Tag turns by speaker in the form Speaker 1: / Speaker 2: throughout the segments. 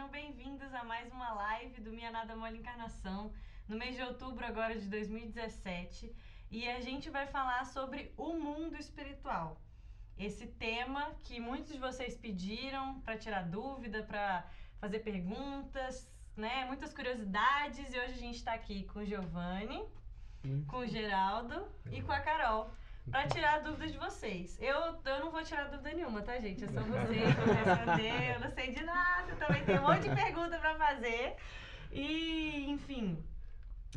Speaker 1: sejam bem-vindos a mais uma live do Minha Nada Mole Encarnação, no mês de outubro agora de 2017, e a gente vai falar sobre o mundo espiritual. Esse tema que muitos de vocês pediram para tirar dúvida, para fazer perguntas, né? Muitas curiosidades, e hoje a gente está aqui com o Giovanni, com o Geraldo e com a Carol, para tirar dúvidas de vocês. Eu não vou tirar dúvida nenhuma, tá, gente? É só vocês que vão responder, eu não sei de nada, também tem um monte de pergunta para fazer. E, enfim,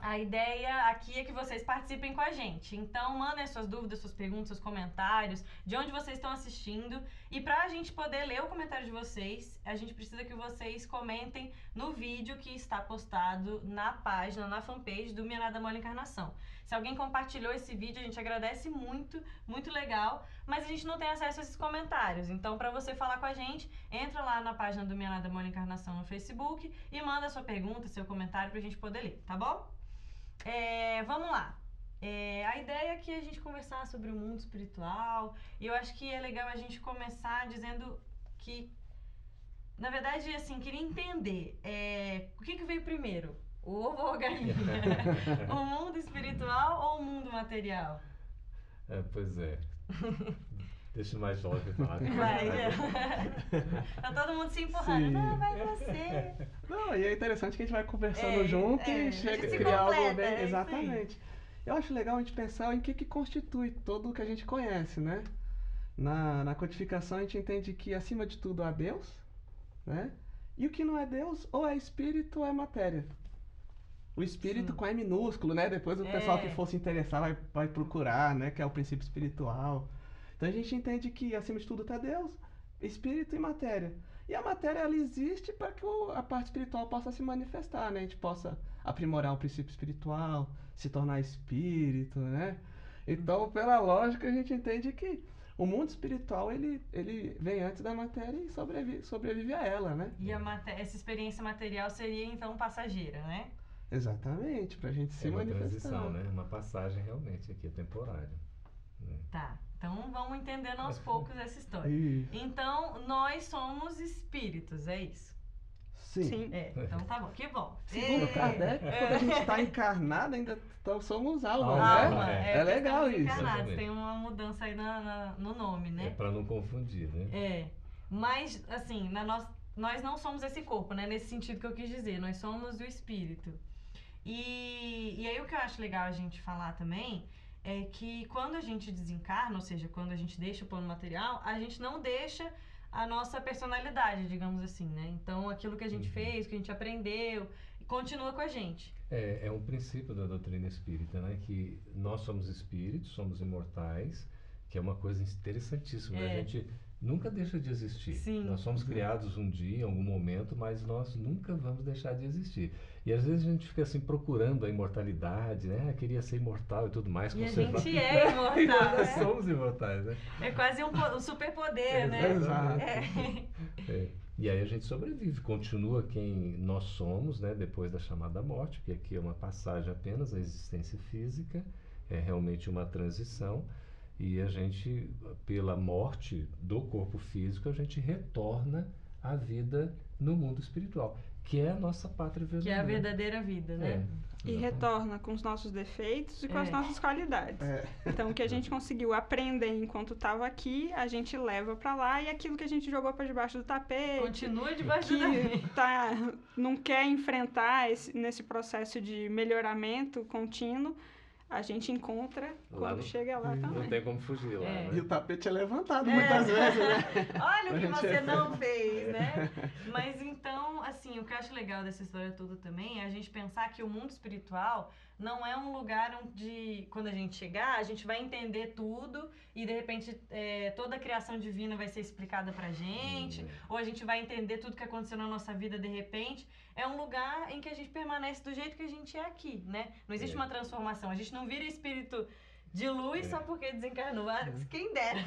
Speaker 1: a ideia aqui é que vocês participem com a gente. Então, mandem suas dúvidas, suas perguntas, seus comentários, de onde vocês estão assistindo. E para a gente poder ler o comentário de vocês, a gente precisa que vocês comentem no vídeo que está postado na página, na fanpage do Minha Nada Mole Encarnação. Se alguém compartilhou esse vídeo, a gente agradece muito, muito legal, mas a gente não tem acesso a esses comentários. Então, para você falar com a gente, entra lá na página do Minha Nada Mole Encarnação no Facebook e manda sua pergunta, seu comentário para a gente poder ler, tá bom? Vamos lá. A ideia é que a gente conversar sobre o mundo espiritual, e eu acho que é legal a gente começar dizendo que, na verdade, assim, queria entender o que veio primeiro, o ovo ou a galinha? O mundo espiritual ou o mundo material?
Speaker 2: Pois é. Deixa o mais jovem falar.
Speaker 1: Vai, tá todo mundo se empurrando.
Speaker 3: Sim.
Speaker 1: Não, vai você.
Speaker 3: Não, e é interessante que a gente vai conversando junto e chega a
Speaker 1: se
Speaker 3: criar algo
Speaker 1: completa,
Speaker 3: bem.
Speaker 1: isso aí.
Speaker 3: Exatamente. Eu acho legal a gente pensar em que constitui tudo o que a gente conhece, né? Na codificação a gente entende que acima de tudo há Deus, né? E o que não é Deus, ou é espírito ou é matéria. O espírito
Speaker 1: Sim.
Speaker 3: com E minúsculo, né? Depois o pessoal que for se interessar vai procurar, né? Que é o princípio espiritual. Então a gente entende que acima de tudo está Deus, espírito e matéria. E a matéria ela existe para que a parte espiritual possa se manifestar, né? A gente possa aprimorar o princípio espiritual, se tornar espírito, né? Então, pela lógica, a gente entende que o mundo espiritual ele vem antes da matéria e sobrevive a ela, né?
Speaker 1: E essa experiência material seria então passageira, né?
Speaker 3: Exatamente, para a gente se
Speaker 2: É uma
Speaker 3: manifestar.
Speaker 2: transição, né? Uma passagem realmente aqui, é temporária. Né?
Speaker 1: Tá, então vamos entendendo aos poucos essa história.
Speaker 3: Isso.
Speaker 1: Então, nós somos espíritos, é isso?
Speaker 3: Sim.
Speaker 1: Então tá bom, que bom.
Speaker 3: Segundo Kardec, quando a gente está encarnado, ainda somos alma,
Speaker 1: Alma,
Speaker 3: né?
Speaker 2: é
Speaker 3: legal
Speaker 1: estamos
Speaker 3: isso.
Speaker 1: encarnados, tem uma mudança aí no nome, né?
Speaker 2: É para não confundir, né?
Speaker 1: Mas, assim, nós não somos esse corpo, né? Nesse sentido que eu quis dizer, nós somos o espírito. E aí o que eu acho legal a gente falar também é que quando a gente desencarna, ou seja, quando a gente deixa o plano material, a gente não deixa a nossa personalidade, digamos assim, né? Então, aquilo que a gente fez, que a gente aprendeu, continua com a gente.
Speaker 2: É um princípio da doutrina espírita, né? Que nós somos espíritos, somos imortais, que é uma coisa interessantíssima. A gente nunca deixa de existir.
Speaker 1: Sim.
Speaker 2: Nós somos criados um dia, em algum momento, mas nós nunca vamos deixar de existir. E às vezes a gente fica assim procurando a imortalidade, né? Queria ser imortal e tudo mais.
Speaker 1: E a
Speaker 2: conservar-
Speaker 1: gente é imortal,
Speaker 2: E nós
Speaker 1: né?
Speaker 2: somos imortais, né?
Speaker 1: É quase um superpoder, né?
Speaker 3: Exato.
Speaker 2: E aí a gente sobrevive, continua quem nós somos, né, depois da chamada morte, que aqui é uma passagem apenas, a existência física, é realmente uma transição, e a gente, pela morte do corpo físico, a gente retorna à vida no mundo espiritual, que é a nossa pátria
Speaker 1: Que é
Speaker 2: verdadeira.
Speaker 1: a verdadeira vida, né?
Speaker 4: E retorna com os nossos defeitos e com as nossas qualidades.
Speaker 3: É.
Speaker 4: Então, o que a gente conseguiu aprender enquanto estava aqui, a gente leva para lá, e aquilo que a gente jogou para debaixo do tapete,
Speaker 1: Continua debaixo do tapete.
Speaker 4: que não quer enfrentar nesse processo de melhoramento contínuo, a gente encontra
Speaker 2: Lá
Speaker 4: quando
Speaker 2: não-
Speaker 4: chega lá
Speaker 2: Não
Speaker 4: também.
Speaker 2: tem como fugir lá,
Speaker 1: É.
Speaker 3: E
Speaker 2: né?
Speaker 3: o tapete é levantado muitas vezes, né?
Speaker 1: Olha o que
Speaker 3: A gente
Speaker 1: você
Speaker 3: é-
Speaker 1: não fez, né? Mas então, assim, o que eu acho legal dessa história toda também é a gente pensar que o mundo espiritual não é um lugar onde, quando a gente chegar, a gente vai entender tudo e, de repente, toda a criação divina vai ser explicada pra gente, ou a gente vai entender tudo que aconteceu na nossa vida de repente. É um lugar em que a gente permanece do jeito que a gente é aqui, né? Não existe uma transformação. A gente não vira espírito de luz só porque desencarnou. Quem dera.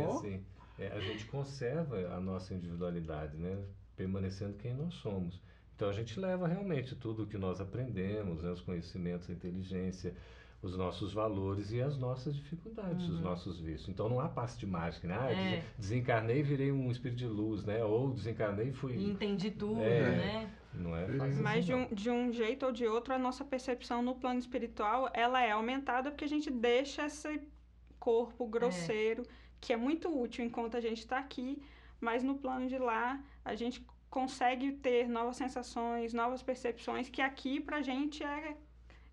Speaker 2: Assim, a gente conserva a nossa individualidade, né? Permanecendo quem nós somos. Então a gente leva realmente tudo o que nós aprendemos, né? Os conhecimentos, a inteligência, os nossos valores e as nossas dificuldades, os nossos vícios. Então não há passe de mágica, né? Desencarnei e virei um espírito de luz, né? Ou desencarnei e fui...
Speaker 1: E entendi tudo, né?
Speaker 2: Não é fácil
Speaker 4: Mas
Speaker 2: assim,
Speaker 4: de um jeito ou de outro, a nossa percepção no plano espiritual, ela é aumentada porque a gente deixa esse corpo grosseiro, que é muito útil enquanto a gente está aqui, mas no plano de lá, a gente consegue ter novas sensações, novas percepções, que aqui pra gente é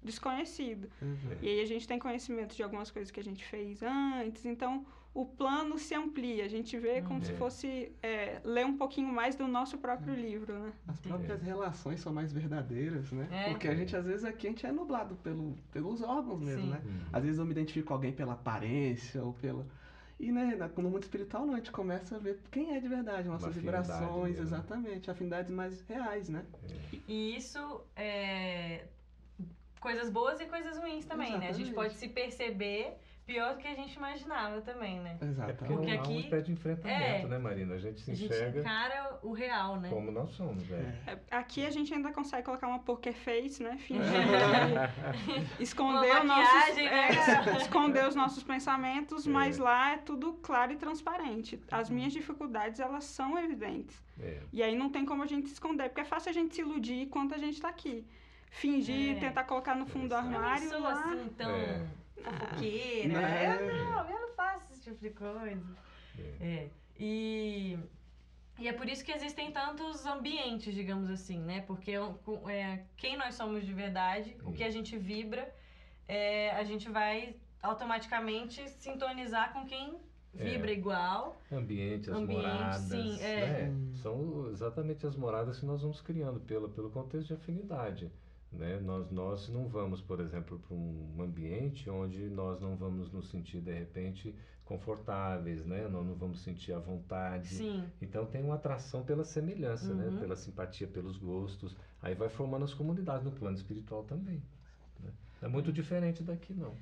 Speaker 4: desconhecido. E aí a gente tem conhecimento de algumas coisas que a gente fez antes, então o plano se amplia, a gente vê como se fosse ler um pouquinho mais do nosso próprio livro, né?
Speaker 3: As próprias relações são mais verdadeiras, né? Porque a gente, às vezes, aqui a gente é nublado pelos órgãos mesmo, né? Às vezes eu me identifico com alguém pela aparência ou pela... E, né, no mundo espiritual, não, a gente começa a ver quem é de verdade, nossas vibrações, mesmo. Exatamente, afinidades mais reais, né?
Speaker 1: E isso é coisas boas e coisas ruins também, né? A gente pode se perceber pior do que a gente imaginava também, né?
Speaker 3: Exato.
Speaker 1: Porque
Speaker 2: há um
Speaker 1: aqui
Speaker 2: pé de enfrentamento, né, Marina? A gente se enxerga...
Speaker 1: A gente encara o real, né?
Speaker 2: Como nós somos,
Speaker 4: Aqui a gente ainda consegue colocar uma poker face, né? Fingir esconder esconder os nossos pensamentos, mas lá é tudo claro e transparente. As minhas dificuldades, elas são evidentes. E aí não tem como a gente se esconder, porque é fácil a gente se iludir enquanto a gente tá aqui. Fingir, tentar colocar no fundo do armário.
Speaker 1: Eu não sou assim tão fofoqueira. Eu não faço esse tipo de coisa. E é por isso que existem tantos ambientes, digamos assim, né? Porque quem nós somos de verdade, o que a gente vibra, a gente vai automaticamente sintonizar com quem vibra igual.
Speaker 2: Ambiente, as moradas,
Speaker 1: sim,
Speaker 2: né? São exatamente as moradas que nós vamos criando pelo contexto de afinidade. Né? Nós não vamos, por exemplo, para um ambiente onde nós não vamos nos sentir, de repente, confortáveis, né? Nós não vamos sentir à vontade.
Speaker 1: Sim.
Speaker 2: Então tem uma atração pela semelhança, né? Pela simpatia, pelos gostos. Aí vai formando as comunidades no plano espiritual também. Né? É muito diferente daqui, não.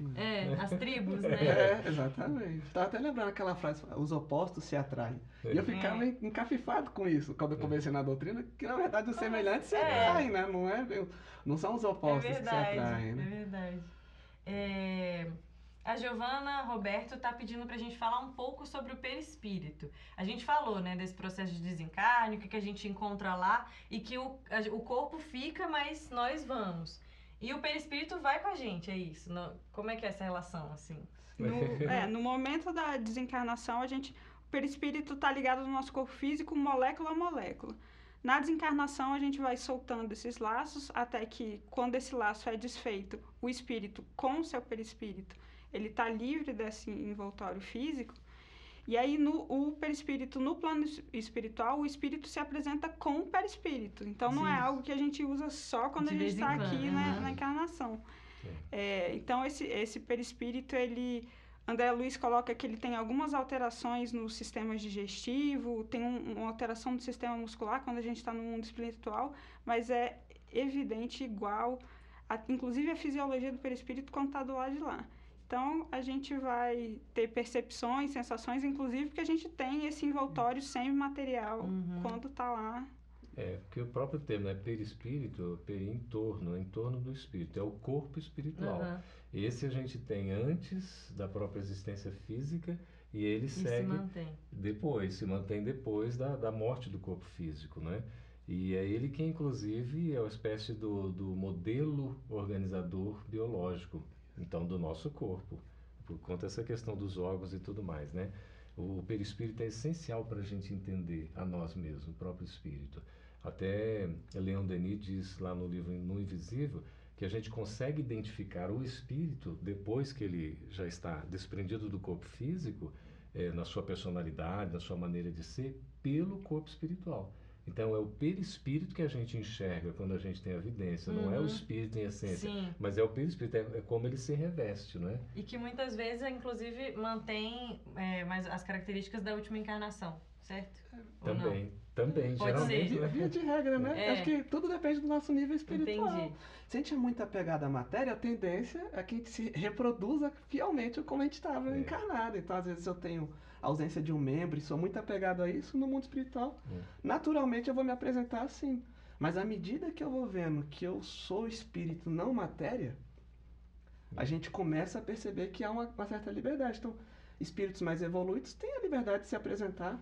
Speaker 1: As tribos, né?
Speaker 3: Exatamente. Estava até lembrando aquela frase, os opostos se atraem. E eu ficava encafifado com isso, quando eu comecei na doutrina, que na verdade os semelhantes se atraem, né? Não são os opostos que se atraem. Né?
Speaker 1: É verdade. A Giovana Roberto está pedindo para a gente falar um pouco sobre o perispírito. A gente falou, né, desse processo de desencarne, o que a gente encontra lá, e que o corpo fica, mas nós vamos. E o perispírito vai com a gente, é isso? Como é que é essa relação, assim?
Speaker 4: No momento da desencarnação, o perispírito está ligado no nosso corpo físico, molécula a molécula. Na desencarnação, a gente vai soltando esses laços, até que, quando esse laço é desfeito, o espírito com o seu perispírito, ele está livre desse envoltório físico. E aí, o perispírito, no plano espiritual, o espírito se apresenta com o perispírito. Então, não é algo que a gente usa só quando a gente está aqui na encarnação. Então, esse perispírito, André Luiz coloca que ele tem algumas alterações no sistema digestivo, tem uma alteração do sistema muscular quando a gente está no mundo espiritual, mas é evidente, igual, inclusive a fisiologia do perispírito quando está do lado de lá. Então, a gente vai ter percepções, sensações, inclusive porque a gente tem esse envoltório semimaterial quando está lá.
Speaker 2: Porque o próprio termo, né, perispírito, em torno do espírito, é o corpo espiritual. Esse a gente tem antes da própria existência física e ele segue se mantém depois da morte do corpo físico, né? E é ele que, inclusive, é uma espécie do modelo organizador biológico, então, do nosso corpo, por conta dessa questão dos órgãos e tudo mais, né? O perispírito é essencial para a gente entender a nós mesmos, o próprio espírito. Até Leon Denis diz lá no livro No Invisível que a gente consegue identificar o espírito depois que ele já está desprendido do corpo físico, na sua personalidade, na sua maneira de ser, pelo corpo espiritual. Então, é o perispírito que a gente enxerga quando a gente tem a evidência, não é o espírito em essência, mas é o perispírito, é como ele se reveste, não é?
Speaker 1: E que muitas vezes, inclusive, mantém mais as características da última encarnação, certo?
Speaker 2: Também,
Speaker 1: pode
Speaker 2: geralmente.
Speaker 1: ser.
Speaker 3: É via de regra, né? Acho que tudo depende do nosso nível espiritual.
Speaker 1: Entendi.
Speaker 3: Se a gente é muito apegado à matéria, a tendência é que a gente se reproduza fielmente como a gente estava encarnado. Então, às vezes, eu tenho ausência de um membro e sou muito apegado a isso no mundo espiritual. Naturalmente, eu vou me apresentar assim. Mas à medida que eu vou vendo que eu sou espírito, não matéria, a gente começa a perceber que há uma certa liberdade. Então, espíritos mais evoluídos têm a liberdade de se apresentar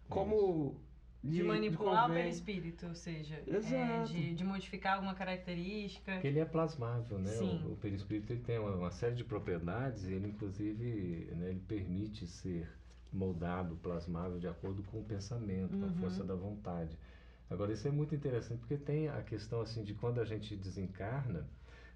Speaker 3: como
Speaker 1: de manipular o
Speaker 3: convém.
Speaker 1: perispírito, ou seja,
Speaker 3: Exato.
Speaker 1: de modificar alguma característica.
Speaker 2: Porque ele é plasmável, né?
Speaker 1: Sim.
Speaker 2: O perispírito ele tem uma série de propriedades e ele, inclusive, né, ele permite ser moldado, plasmável, de acordo com o pensamento, com a força da vontade. Agora, isso é muito interessante, porque tem a questão, assim, de quando a gente desencarna,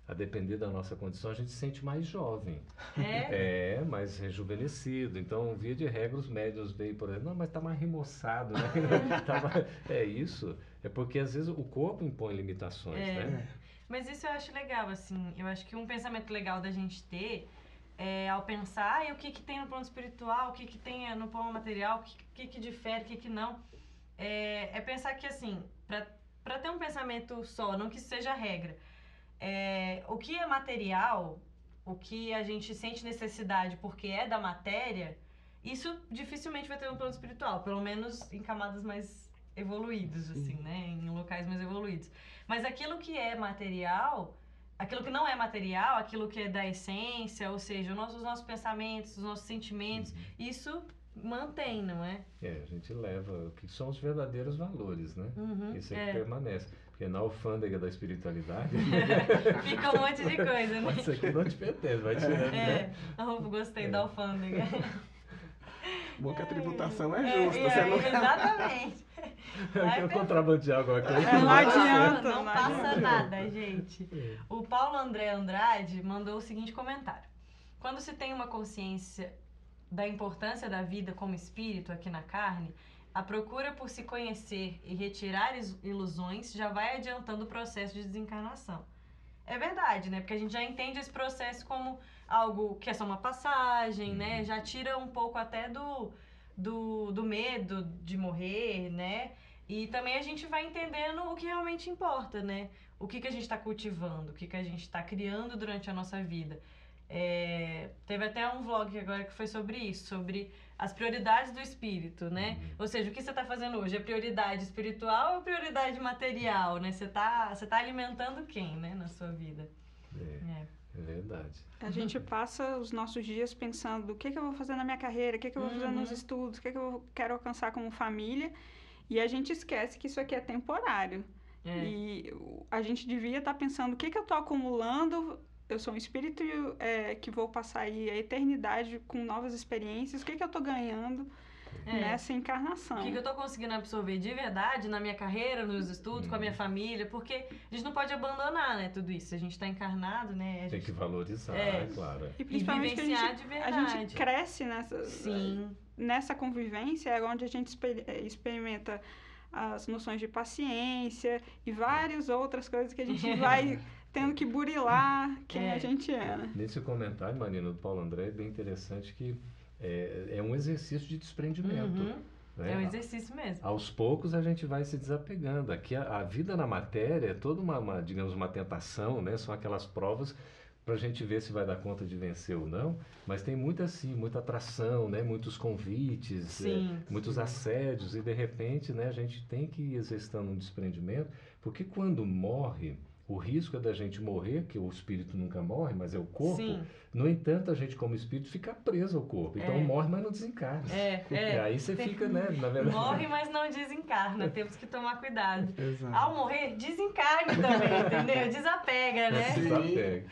Speaker 2: a depender da nossa condição, a gente se sente mais jovem.
Speaker 1: É?
Speaker 2: Mais rejuvenescido. Então, via de regra, os médiuns veem, por exemplo, não, mas tá mais remoçado, né? É isso. É porque, às vezes, o corpo impõe limitações, né?
Speaker 1: Mas isso eu acho legal, assim. Eu acho que um pensamento legal da gente ter é, ao pensar, o que que tem no plano espiritual, o que que tem no plano material, o que difere, o que não. É pensar que, assim, para ter um pensamento só, não que isso seja a regra, o que é material, o que a gente sente necessidade porque é da matéria, isso dificilmente vai ter no plano espiritual, pelo menos em camadas mais evoluídas, assim, né? Em locais mais evoluídos. Mas aquilo que é material, aquilo que não é material, aquilo que é da essência, ou seja, os nossos pensamentos, os nossos sentimentos, isso mantém, não é?
Speaker 2: A gente leva o que são os verdadeiros valores, né? Isso é que permanece. Porque na alfândega da espiritualidade
Speaker 1: fica um monte de coisa, né?
Speaker 2: Isso aqui não te pertence, vai tirando, né?
Speaker 1: Gostei da alfândega.
Speaker 3: Bom que a tributação é justa, você não...
Speaker 1: Exatamente.
Speaker 2: Eu contrabandear agora aqui.
Speaker 4: Não adianta.
Speaker 1: Não passa nada, gente. O Paulo André Andrade mandou o seguinte comentário. Quando se tem uma consciência da importância da vida como espírito aqui na carne, a procura por se conhecer e retirar ilusões já vai adiantando o processo de desencarnação. É verdade, né? Porque a gente já entende esse processo como algo que é só uma passagem, né? Já tira um pouco até do medo de morrer, né? E também a gente vai entendendo o que realmente importa, né? O que a gente está cultivando, o que a gente está criando durante a nossa vida. Teve até um vlog agora que foi sobre isso, sobre as prioridades do espírito, né? Ou seja, o que você está fazendo hoje? É prioridade espiritual ou prioridade material, né? Você tá alimentando quem, né, na sua vida?
Speaker 2: É verdade.
Speaker 4: A gente passa os nossos dias pensando o que eu vou fazer na minha carreira, o que eu vou fazer nos estudos, o que eu quero alcançar como família, e a gente esquece que isso aqui é temporário. E a gente devia estar pensando o que eu estou acumulando. Eu sou um espírito que vou passar aí a eternidade com novas experiências. O que eu estou ganhando nessa encarnação?
Speaker 1: O que eu estou conseguindo absorver de verdade na minha carreira, nos estudos, com a minha família? Porque a gente não pode abandonar, né, tudo isso. A gente está encarnado, né?
Speaker 2: Tem que valorizar, claro.
Speaker 4: E principalmente
Speaker 1: vivenciar de verdade.
Speaker 4: A gente cresce
Speaker 1: Sim.
Speaker 4: Nessa convivência, é onde a gente experimenta as noções de paciência e várias outras coisas que a gente vai tendo que burilar quem a gente é, né?
Speaker 2: Nesse comentário, Marina, do Paulo André, é bem interessante que é um exercício de desprendimento. Né?
Speaker 1: É um exercício mesmo.
Speaker 2: Aos poucos a gente vai se desapegando. Aqui a vida na matéria é toda digamos, uma tentação, né? São aquelas provas para a gente ver se vai dar conta de vencer ou não, mas tem muita atração, né? Muitos convites, muitos assédios, e de repente, né, a gente tem que ir exercitando um desprendimento, porque quando morre, o risco é da gente morrer, que o espírito nunca morre, mas é o corpo. No entanto, a gente como espírito fica preso ao corpo. Então morre, mas não desencarna. E aí você fica, né, na verdade...
Speaker 1: Morre, mas não desencarna. Temos que tomar cuidado.
Speaker 3: Exato.
Speaker 1: Ao morrer, desencarne também, entendeu? Desapega, né?
Speaker 2: Desapega.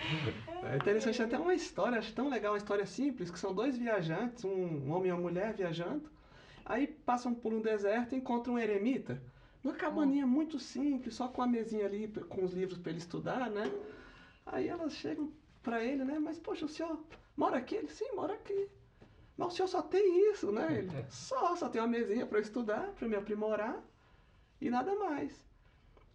Speaker 3: É interessante até uma história, acho tão legal, uma história simples, que são dois viajantes, um homem e uma mulher viajando, aí passam por um deserto e encontram um eremita, uma cabaninha muito simples, só com a mesinha ali, com os livros para ele estudar, né? Aí elas chegam para ele, né? Mas, poxa, o senhor mora aqui? Ele, sim, mora aqui. Mas o senhor só tem isso, né? Ele, só tem uma mesinha para eu estudar, para me aprimorar e nada mais.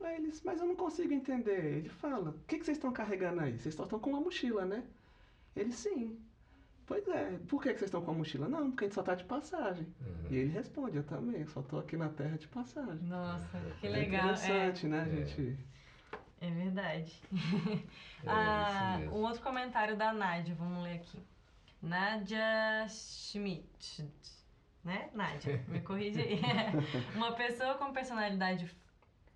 Speaker 3: Aí eles, mas eu não consigo entender. Ele fala, o que vocês estão carregando aí? Vocês só estão com uma mochila, né? Ele, sim. Pois é, por que vocês estão com a mochila? Não, porque a gente só tá de passagem. E ele responde, eu também, só tô aqui na terra de passagem.
Speaker 1: Nossa, que legal.
Speaker 3: Interessante, né, gente?
Speaker 1: É verdade.
Speaker 2: Isso
Speaker 1: Um outro comentário da Nádia, vamos ler aqui. Nádia Schmidt, né? Nádia, me corrige aí. Uma pessoa com personalidade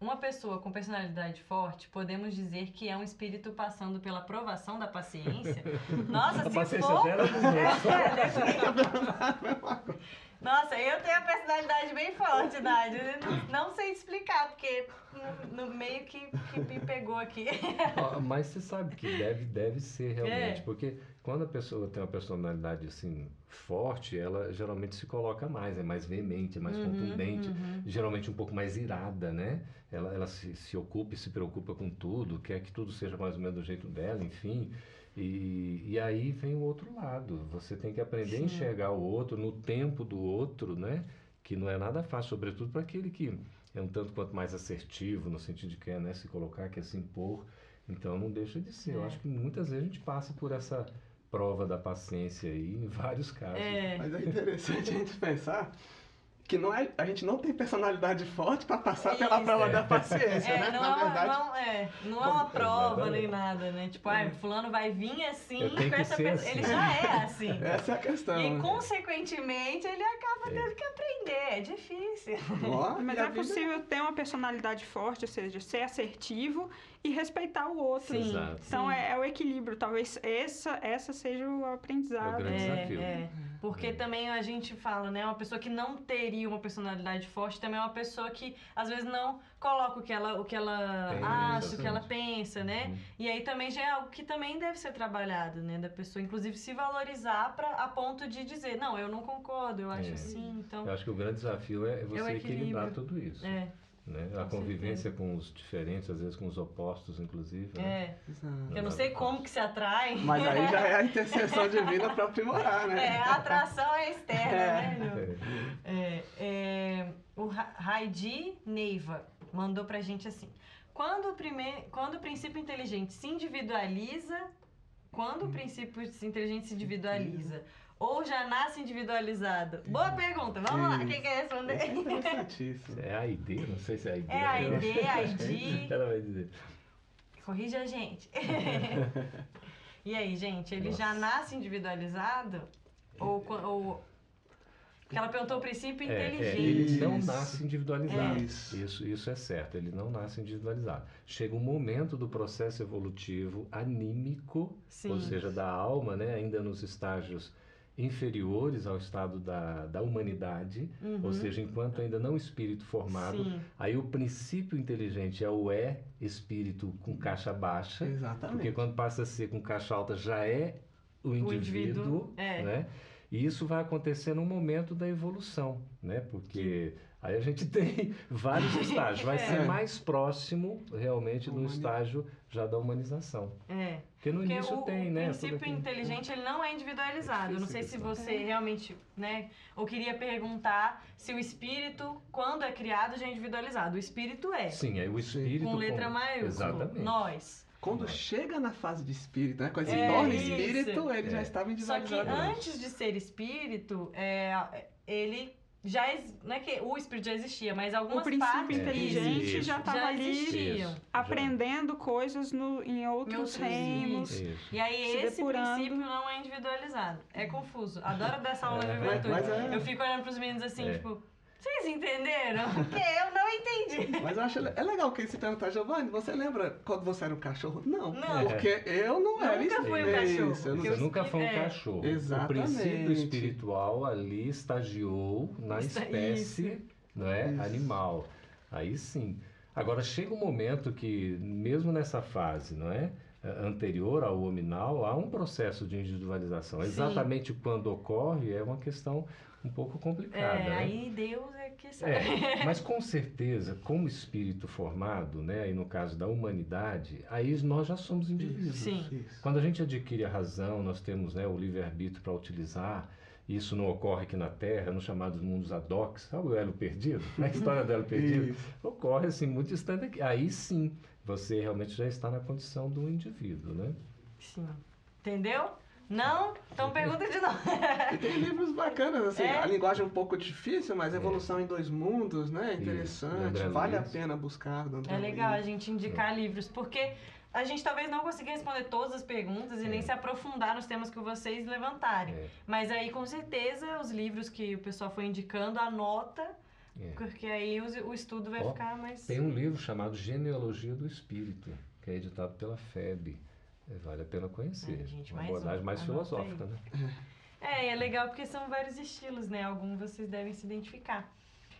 Speaker 1: uma pessoa com personalidade forte, podemos dizer que é um espírito passando pela provação da paciência? Nossa,
Speaker 2: A
Speaker 1: se
Speaker 2: paciência
Speaker 1: for...
Speaker 2: dela não é.
Speaker 1: Nossa, eu tenho a personalidade bem forte, Nádia. Não sei explicar, porque no meio que me pegou aqui.
Speaker 2: Mas você sabe que deve ser realmente, porque quando a pessoa tem uma personalidade assim forte, ela geralmente se coloca mais, é mais veemente, é mais contundente, geralmente um pouco mais irada, né? Ela se ocupa e se preocupa com tudo, quer que tudo seja mais ou menos do jeito dela, enfim. E aí vem o outro lado. Você tem que aprender a enxergar o outro no tempo do outro, né? Que não é nada fácil, sobretudo para aquele que é um tanto quanto mais assertivo, no sentido de quer, né, se colocar, quer se impor. Então não deixa de ser. Eu acho que muitas vezes a gente passa por essa prova da paciência aí, em vários casos.
Speaker 3: Mas é interessante a gente pensar que a gente não tem personalidade forte para passar pela prova da paciência, né?
Speaker 1: Não é uma prova nem nada, né? Tipo, fulano vai vir assim, com essa pessoa.
Speaker 2: Assim.
Speaker 1: Ele já é assim.
Speaker 3: Essa é a questão.
Speaker 1: E, consequentemente, ele acaba tendo que aprender. É difícil.
Speaker 4: Mas é possível ter uma personalidade forte, ou seja, ser assertivo e respeitar o outro.
Speaker 1: Sim.
Speaker 2: Exato.
Speaker 4: Então é o equilíbrio. Talvez essa seja o aprendizado.
Speaker 2: É o grande desafio.
Speaker 1: Porque também a gente fala, né? Uma pessoa que não teria uma personalidade forte também é uma pessoa que às vezes não coloca o que ela acha, o que ela pensa, né? E aí também já é algo que também deve ser trabalhado, né? Da pessoa, inclusive, se valorizar a ponto de dizer, não, eu não concordo, eu acho assim, então...
Speaker 2: Eu acho que o grande desafio é você equilibrar tudo isso. Né? A convivência com os diferentes, às vezes com os opostos, inclusive. Né?
Speaker 1: Eu não sei como que se atrai.
Speaker 3: Mas aí já é a intercessão divina para aprimorar, né?
Speaker 1: A atração é externa, né? O Raidi Neiva mandou pra gente assim: quando o princípio inteligente se individualiza, ou já nasce individualizado? Boa pergunta, vamos lá, quem quer responder?
Speaker 3: É interessantíssimo.
Speaker 2: É AID? Não sei se é AID.
Speaker 1: É AID.
Speaker 2: Ela vai dizer.
Speaker 1: Corrija a gente. E aí, gente, ele já nasce individualizado? Ou porque ela perguntou o princípio inteligente.
Speaker 2: Ele não nasce individualizado.
Speaker 3: Isso
Speaker 2: é certo, ele não nasce individualizado. Chega um momento do processo evolutivo anímico, ou seja, da alma, né, ainda nos estágios inferiores ao estado da humanidade, ou seja, enquanto ainda não espírito formado, aí o princípio inteligente é o espírito com caixa baixa, porque quando passa a ser com caixa alta já é o indivíduo, né? E isso vai acontecer no momento da evolução, né? Porque aí a gente tem vários estágios. Vai ser mais próximo, realmente, do estágio já da humanização. Porque no início tem, né?
Speaker 1: O princípio inteligente, ele não é individualizado. Eu não sei se você realmente, né? Ou queria perguntar se o espírito, quando é criado, já é individualizado. O espírito é.
Speaker 2: Sim, é o espírito
Speaker 1: com letra maiúscula.
Speaker 2: Exatamente.
Speaker 1: Nós.
Speaker 3: Quando chega na fase de espírito, né? Quando se torna espírito, ele já estava individualizado.
Speaker 1: Só que antes de ser espírito, ele já... Não é que o espírito já existia, mas algumas partes...
Speaker 4: O princípio inteligente já estava ali aprendendo coisas em outros reinos.
Speaker 1: E aí esse princípio não é individualizado. É confuso. Adoro dessa aula de juventude. Eu fico olhando para os meninos assim, tipo... Vocês entenderam? Porque eu não entendi.
Speaker 3: Mas eu acho legal que se perguntar, Giovanni, você lembra quando você era um cachorro? Não. Porque eu não era.
Speaker 1: Nunca fui um cachorro.
Speaker 2: Você nunca foi um cachorro.
Speaker 3: Exatamente.
Speaker 2: O princípio espiritual ali estagiou na espécie, não é, animal. Aí sim. Agora chega um momento que, mesmo nessa fase, não é, anterior ao hominal, há um processo de individualização. Exatamente quando ocorre é uma questão um pouco complicada. Né?
Speaker 1: Aí Deus é que sabe.
Speaker 2: Mas com certeza, como espírito formado, né, aí no caso da humanidade, aí nós já somos indivíduos.
Speaker 1: Sim.
Speaker 2: Quando a gente adquire a razão, nós temos, né, o livre-arbítrio para utilizar. Isso não ocorre aqui na Terra, nos chamados mundos ad-hoc. Sabe o elo perdido? A história do elo perdido ocorre assim, muito distante aqui. Aí sim, você realmente já está na condição do indivíduo, né?
Speaker 1: Sim. Entendeu? Não? Então pergunta de novo.
Speaker 3: E tem livros bacanas, assim, a linguagem é um pouco difícil, mas Evolução em Dois Mundos, né? Interessante, vale a pena buscar.
Speaker 1: É legal a gente indicar livros, porque a gente talvez não consiga responder todas as perguntas e nem se aprofundar nos temas que vocês levantarem. Mas aí, com certeza, os livros que o pessoal foi indicando, anota Porque aí o estudo vai ficar mais...
Speaker 2: Tem um livro chamado Genealogia do Espírito, que é editado pela FEB. Vale a pena conhecer. Uma abordagem mais filosófica, né?
Speaker 1: É legal porque são vários estilos, né? Alguns vocês devem se identificar.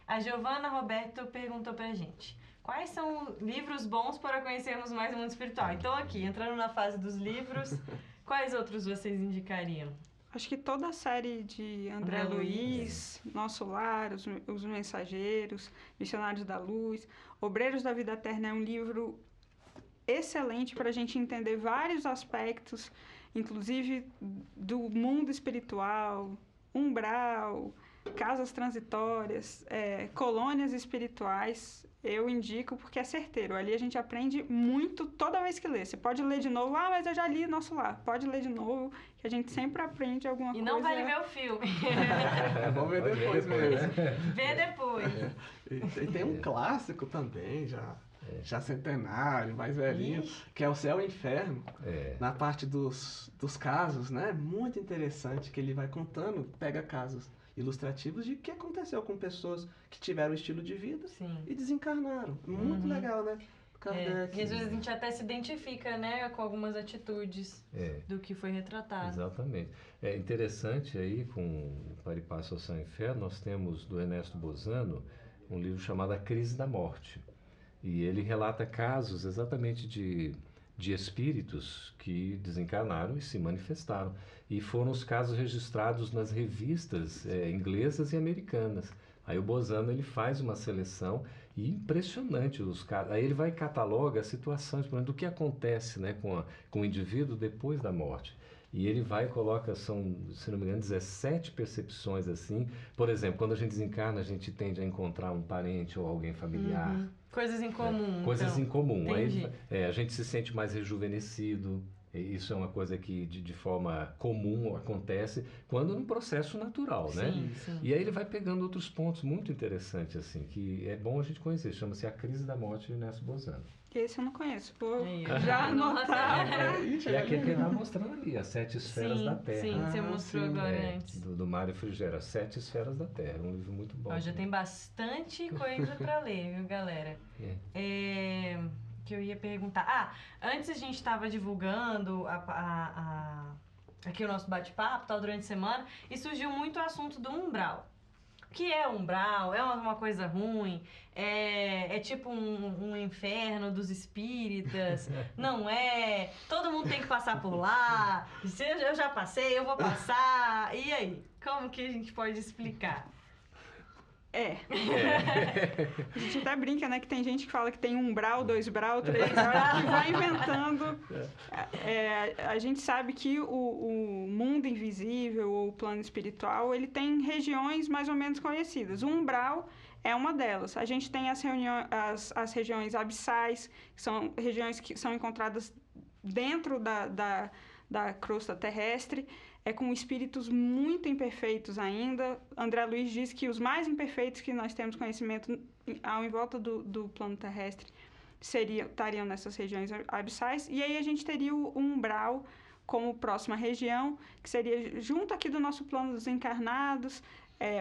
Speaker 1: A Giovana Roberto perguntou pra gente: quais são livros bons para conhecermos mais o mundo espiritual? Então aqui, entrando na fase dos livros, quais outros vocês indicariam?
Speaker 4: Acho que toda a série de André Luiz, Nosso Lar, Os Mensageiros, Missionários da Luz, Obreiros da Vida Eterna é um livro excelente para a gente entender vários aspectos, inclusive do mundo espiritual, umbral, casas transitórias, colônias espirituais. Eu indico porque é certeiro. Ali a gente aprende muito toda vez que lê. Você pode ler de novo. Ah, mas eu já li Nosso Lar. Pode ler de novo, que a gente sempre aprende alguma coisa.
Speaker 1: E não vale ver o filme.
Speaker 3: Vamos ver depois mesmo.
Speaker 1: Vê depois.
Speaker 3: E tem um clássico também, já centenário, mais velhinho, que é O Céu e o Inferno. Na parte dos casos, né? Muito interessante, que ele vai contando, pega casos ilustrativos de o que aconteceu com pessoas que tiveram um estilo de vida e desencarnaram. Muito legal, né?
Speaker 1: E às vezes a gente até se identifica, né, com algumas atitudes do que foi retratado.
Speaker 2: Exatamente. É interessante aí, com o Paripasso ao Céu e ao Inferno, nós temos do Ernesto Bozano um livro chamado A Crise da Morte. E ele relata casos exatamente de espíritos que desencarnaram e se manifestaram. E foram os casos registrados nas revistas inglesas e americanas. Aí o Bozano ele faz uma seleção e impressionante os casos. Aí ele vai e cataloga as situações, por exemplo, do que acontece, né, com o indivíduo depois da morte. E ele vai e coloca, são, se não me engano, 17 percepções assim. Por exemplo, quando a gente desencarna, a gente tende a encontrar um parente ou alguém familiar.
Speaker 1: Coisas em comum.
Speaker 2: Coisas em comum.
Speaker 1: Entendi.
Speaker 2: Aí, a gente se sente mais rejuvenescido. Isso é uma coisa que de forma comum acontece quando num processo natural, né?
Speaker 1: Sim.
Speaker 2: E aí ele vai pegando outros pontos muito interessantes, assim, que é bom a gente conhecer. Chama-se A Crise da Morte de Ernesto Bozano.
Speaker 4: Esse eu não conheço, vou já anotar.
Speaker 2: E aqui ele está mostrando ali, as 7 esferas da Terra.
Speaker 1: Sim, você mostrou agora antes.
Speaker 2: Do Mário Frigera, As 7 Esferas da Terra, um livro muito bom.
Speaker 1: Já tem bastante coisa para ler, viu, galera? Que eu ia perguntar. Antes a gente estava divulgando aqui o nosso bate-papo, tal, durante a semana, e surgiu muito o assunto do umbral. O que é umbral? É uma coisa ruim? É tipo um inferno dos espíritas? Não é? Todo mundo tem que passar por lá? Eu já passei, eu vou passar. E aí? Como que a gente pode explicar?
Speaker 4: A gente até brinca, né? Que tem gente que fala que tem 1 brau, 2 brau, 3 brau, que vai inventando. A gente sabe que o mundo invisível, ou o plano espiritual, ele tem regiões mais ou menos conhecidas. O umbral é uma delas. A gente tem as regiões abissais, que são regiões que são encontradas dentro da crosta terrestre, com espíritos muito imperfeitos ainda. André Luiz diz que os mais imperfeitos que nós temos conhecimento em volta do plano terrestre estariam nessas regiões abissais. E aí a gente teria o umbral como próxima região, que seria junto aqui do nosso plano dos encarnados,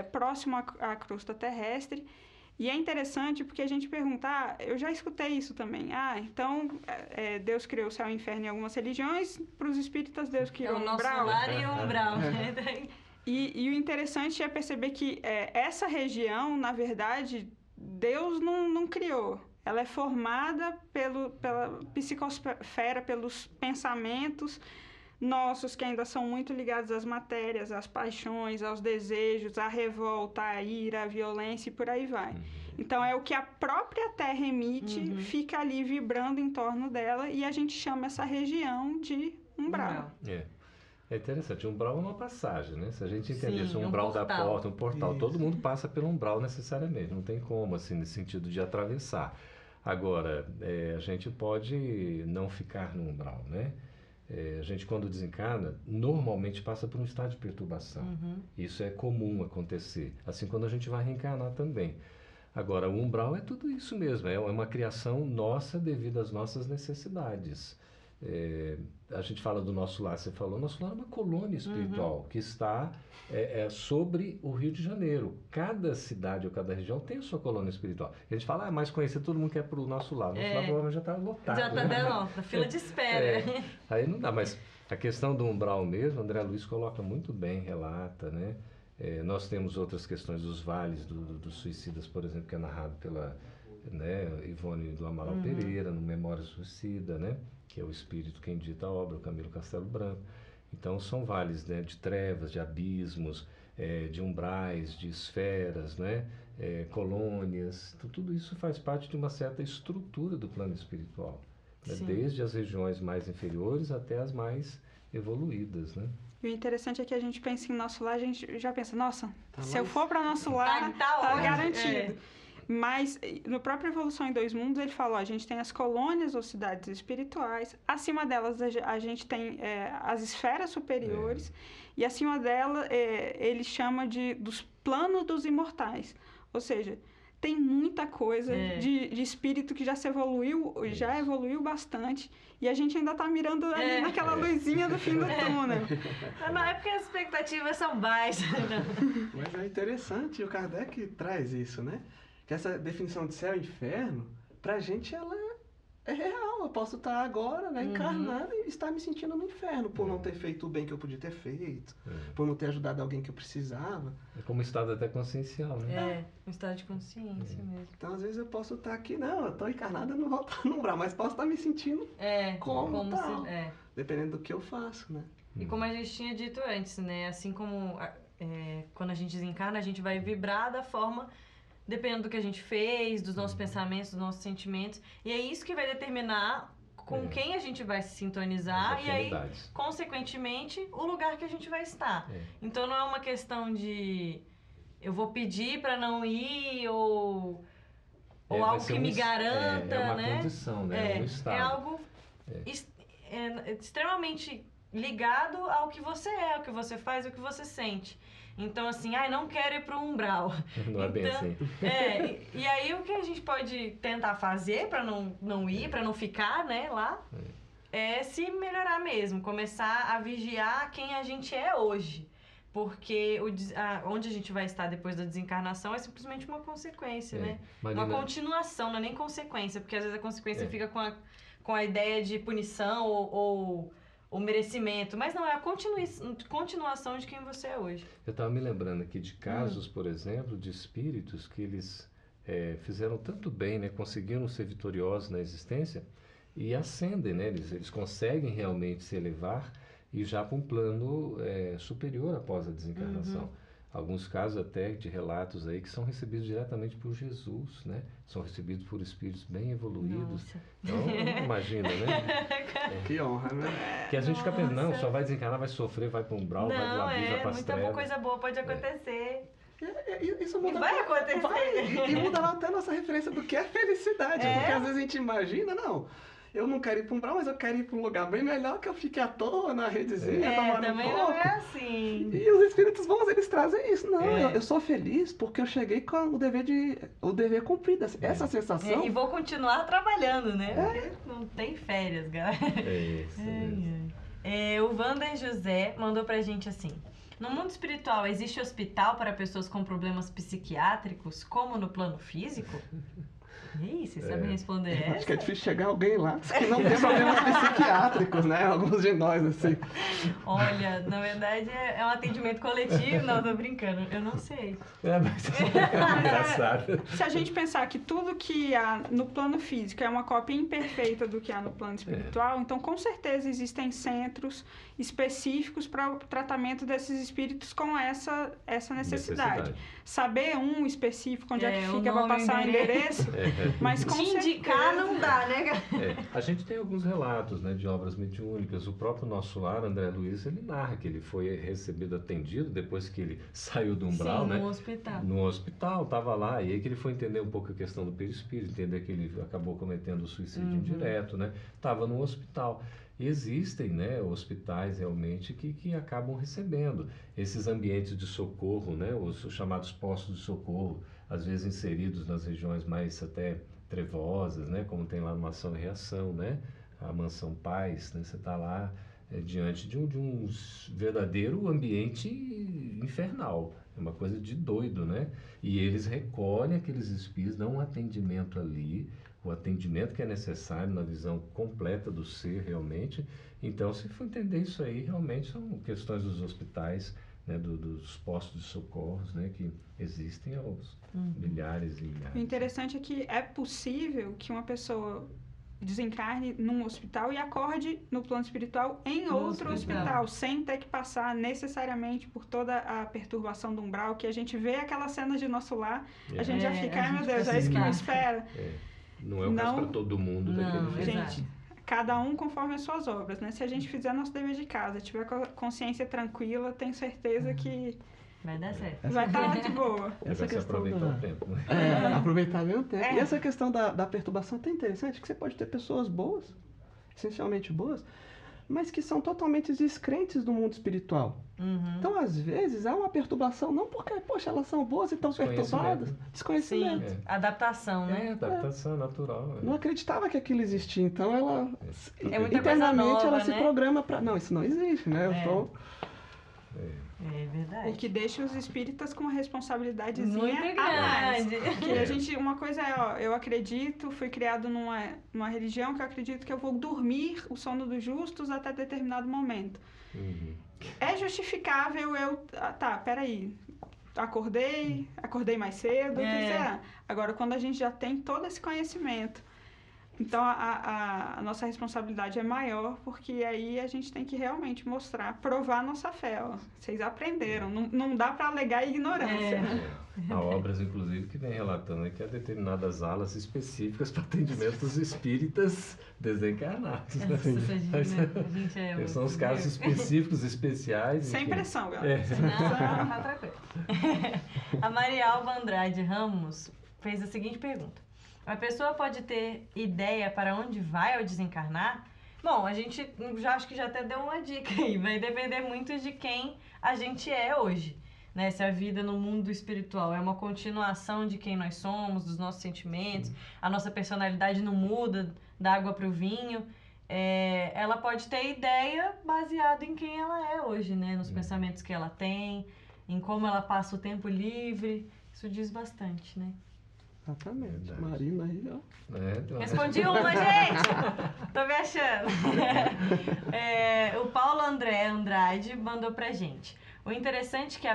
Speaker 4: próximo à crosta terrestre. E é interessante porque a gente pergunta, eu já escutei isso também, então Deus criou o céu e o inferno em algumas religiões, para os espíritas Deus criou o umbral.
Speaker 1: Nosso lar e o umbral.
Speaker 4: E o interessante é perceber que essa região, na verdade, Deus não criou. Ela é formada pela psicosfera, pelos pensamentos nossos, que ainda são muito ligados às matérias, às paixões, aos desejos, à revolta, à ira, à violência e por aí vai. Então, é o que a própria Terra emite, fica ali vibrando em torno dela, e a gente chama essa região de umbral.
Speaker 2: É interessante, umbral é uma passagem, né? Se a gente entendesse um umbral da
Speaker 1: portal.
Speaker 2: porta, um portal,
Speaker 3: Isso.
Speaker 2: todo mundo passa pelo umbral necessariamente, não tem como, assim, nesse sentido de atravessar. Agora, a gente pode não ficar no umbral, né? A gente, quando desencarna, normalmente passa por um estado de perturbação. Isso é comum acontecer. Assim, quando a gente vai reencarnar também. Agora, o umbral é tudo isso mesmo. É uma criação nossa devido às nossas necessidades. a gente fala do Nosso Lar, você falou, Nosso Lar é uma colônia espiritual que está sobre o Rio de Janeiro. Cada cidade ou cada região tem a sua colônia espiritual. A gente fala, mais conhecido, todo mundo quer para o Nosso Lar. Nosso Lar provavelmente já está lotado.
Speaker 1: Já está dando, fila de espera.
Speaker 2: Aí não dá, mas a questão do umbral mesmo, André Luiz coloca muito bem, relata, né? Nós temos outras questões dos vales dos suicidas, por exemplo, que é narrado pela Ivone do Amaral Pereira, no Memória Suicida, né? Que é o espírito quem dita a obra, o Camilo Castelo Branco. Então são vales, né, de trevas, de abismos, de umbrais, de esferas, né, colônias. Então, tudo isso faz parte de uma certa estrutura do plano espiritual, né, desde as regiões mais inferiores até as mais evoluídas, né?
Speaker 4: E o interessante é que a gente pensa em Nosso Lar, a gente já pensa, nossa, se eu for para Nosso Lar, tá garantido. Mas no próprio Evolução em Dois Mundos ele fala, a gente tem as colônias ou cidades espirituais, acima delas a gente tem as esferas superiores e acima dela ele chama dos planos dos imortais, ou seja, tem muita coisa de espírito que já se evoluiu, já evoluiu bastante e a gente ainda está mirando ali naquela luzinha do fim do túnel.
Speaker 1: Não é porque as expectativas são baixas.
Speaker 3: Mas é interessante, o Kardec traz isso, né? Que essa definição de céu e inferno, pra gente ela é real. Eu posso estar agora, né, encarnado e estar me sentindo no inferno por não ter feito o bem que eu podia ter feito, por não ter ajudado alguém que eu precisava.
Speaker 2: É como estado até consciencial, né?
Speaker 1: Um estado de consciência mesmo.
Speaker 3: Então, às vezes eu posso estar aqui, não, eu tô encarnado, eu não vou estar no umbral, mas posso estar me sentindo como tal, dependendo do que eu faço, né?
Speaker 1: E como a gente tinha dito antes, né, assim como quando a gente desencarna, a gente vai vibrar da forma... Dependendo do que a gente fez, dos nossos pensamentos, dos nossos sentimentos. E é isso que vai determinar com quem a gente vai se sintonizar e aí, consequentemente, o lugar que a gente vai estar. Então não é uma questão de eu vou pedir para não ir ou algo que me garanta,
Speaker 2: é uma
Speaker 1: né?
Speaker 2: condição, né? Um estado.
Speaker 1: É algo extremamente ligado ao que você é, ao que você faz, ao que você sente. Então, assim, não quero ir pro umbral.
Speaker 2: Não é bem assim.
Speaker 1: E aí o que a gente pode tentar fazer para não ir, para não ficar, né, lá, é se melhorar mesmo, começar a vigiar quem a gente é hoje. Porque onde a gente vai estar depois da desencarnação é simplesmente uma consequência, né? Marina... Uma continuação, não é nem consequência, porque às vezes a consequência fica com a ideia de punição ou merecimento, mas não, é a continuação de quem você é hoje.
Speaker 2: Eu estava me lembrando aqui de casos, por exemplo, de espíritos que eles fizeram tanto bem, né, conseguiram ser vitoriosos na existência e ascendem, né, eles conseguem realmente se elevar e já para um plano superior após a desencarnação. Alguns casos até de relatos aí que são recebidos diretamente por Jesus, né? São recebidos por espíritos bem evoluídos.
Speaker 1: Nossa.
Speaker 2: Então, imagina, né?
Speaker 3: Que honra, né?
Speaker 2: Que a gente fica pensando, não, só vai desencarnar, vai sofrer, vai para um umbral, vai do abismo, vai para as trevas.
Speaker 1: Muita coisa boa pode acontecer.
Speaker 3: Isso muda,
Speaker 1: e vai acontecer.
Speaker 3: E muda até a nossa referência do que é felicidade. Porque às vezes a gente imagina, não... Eu não quero ir para um umbral, mas eu quero ir para um lugar bem melhor que eu fique à toa na redezinha, tomando
Speaker 1: também
Speaker 3: um
Speaker 1: não é assim.
Speaker 3: E os espíritos bons, eles trazem isso. Não, eu sou feliz porque eu cheguei com o dever cumprido. Essa sensação...
Speaker 1: E vou continuar trabalhando, né? Não tem férias, galera.
Speaker 2: É isso mesmo.
Speaker 1: O Wander José mandou pra gente assim: no mundo espiritual, existe hospital para pessoas com problemas psiquiátricos, como no plano físico? E aí, você sabe responder essa?
Speaker 3: Acho que é difícil chegar alguém lá que não tem problemas psiquiátricos, né? Alguns de nós, assim.
Speaker 1: Olha, na verdade é um atendimento coletivo. Não, tô brincando. Eu não sei.
Speaker 2: Mas é engraçado.
Speaker 4: Se a gente pensar que tudo que há no plano físico é uma cópia imperfeita do que há no plano espiritual, então com certeza existem centros específicos para o tratamento desses espíritos com essa necessidade. Saber um específico onde é que fica para passar o endereço, mas com certeza...
Speaker 1: indicar não dá, né?
Speaker 2: A gente tem alguns relatos, né, de obras mediúnicas. O próprio Nosso Lar, André Luiz, ele narra que ele foi recebido, atendido depois que ele saiu do umbral, né?
Speaker 1: No hospital.
Speaker 2: No hospital, estava lá. E aí que ele foi entender um pouco a questão do perispírito, entender que ele acabou cometendo suicídio indireto, né? Estava no hospital. Existem, né, hospitais realmente que acabam recebendo esses ambientes de socorro, né, os chamados postos de socorro, às vezes inseridos nas regiões mais até trevosas, né, como tem lá no Ação e Reação, né, a Mansão Paz, né? Você está lá diante de um verdadeiro ambiente infernal, é uma coisa de doido, né? E eles recolhem aqueles espíritos, dão um atendimento ali, o atendimento que é necessário na visão completa do ser realmente. Então, se for entender isso aí, realmente são questões dos hospitais, né, dos postos de socorros, né, que existem aos milhares e milhares.
Speaker 4: O interessante é que é possível que uma pessoa desencarne num hospital e acorde no plano espiritual em outro hospital, sem ter que passar necessariamente por toda a perturbação do umbral, que a gente vê aquelas cenas de Nosso Lar, a gente já fica, ai meu Deus, é isso que me espera.
Speaker 2: Não é o caso para todo mundo daquele jeito.
Speaker 4: Gente, cada um conforme as suas obras, né? Se a gente fizer nosso dever de casa, tiver com a consciência tranquila, tenho certeza que
Speaker 1: vai dar certo.
Speaker 4: Vai estar muito boa.
Speaker 3: Essa questão
Speaker 2: aproveitar o tempo.
Speaker 3: Aproveitar bem o tempo. E essa questão da perturbação é até interessante, que você pode ter pessoas boas, essencialmente boas, mas que são totalmente descrentes do mundo espiritual. Então, às vezes, há uma perturbação, não porque, poxa, elas são boas e estão perturbadas. Desconhecimento.
Speaker 1: Sim, adaptação, né?
Speaker 2: Adaptação natural.
Speaker 3: Não acreditava que aquilo existia, então ela,
Speaker 1: muita
Speaker 3: internamente,
Speaker 1: coisa nova,
Speaker 3: ela
Speaker 1: né?
Speaker 3: se programa para... Não, isso não existe, né?
Speaker 1: É verdade.
Speaker 4: O que deixa os espíritas com uma responsabilidadezinha
Speaker 1: muito
Speaker 4: a mais.
Speaker 1: grande.
Speaker 4: Porque a gente, uma coisa é, ó, eu acredito, fui criado numa religião que eu acredito que eu vou dormir o sono dos justos até determinado momento. É justificável peraí, acordei mais cedo, o que será? Agora, quando a gente já tem todo esse conhecimento, então a nossa responsabilidade é maior, porque aí a gente tem que realmente provar a nossa fé. Ó. Vocês aprenderam, não dá para alegar ignorância.
Speaker 2: Há obras, inclusive, que vem relatando que há determinadas alas específicas para atendimento dos espíritas desencarnados. São os casos específicos, especiais.
Speaker 4: Sem
Speaker 2: enfim.
Speaker 4: pressão, galera.
Speaker 1: Não, tá tranquilo. A Maria Alba Andrade Ramos fez a seguinte pergunta. A pessoa pode ter ideia para onde vai ao desencarnar? Bom, a gente acho que já até deu uma dica aí. Vai depender muito de quem a gente é hoje. Né? Se a vida no mundo espiritual é uma continuação de quem nós somos, dos nossos sentimentos, a nossa personalidade não muda da água para o vinho, ela pode ter ideia baseada em quem ela é hoje, né? Nos pensamentos que ela tem, em como ela passa o tempo livre. Isso diz bastante, né?
Speaker 3: Exatamente.
Speaker 2: Verdade.
Speaker 3: Marina aí, ó.
Speaker 1: Respondi uma, gente! Tô me achando. O Paulo André Andrade mandou pra gente. O interessante é que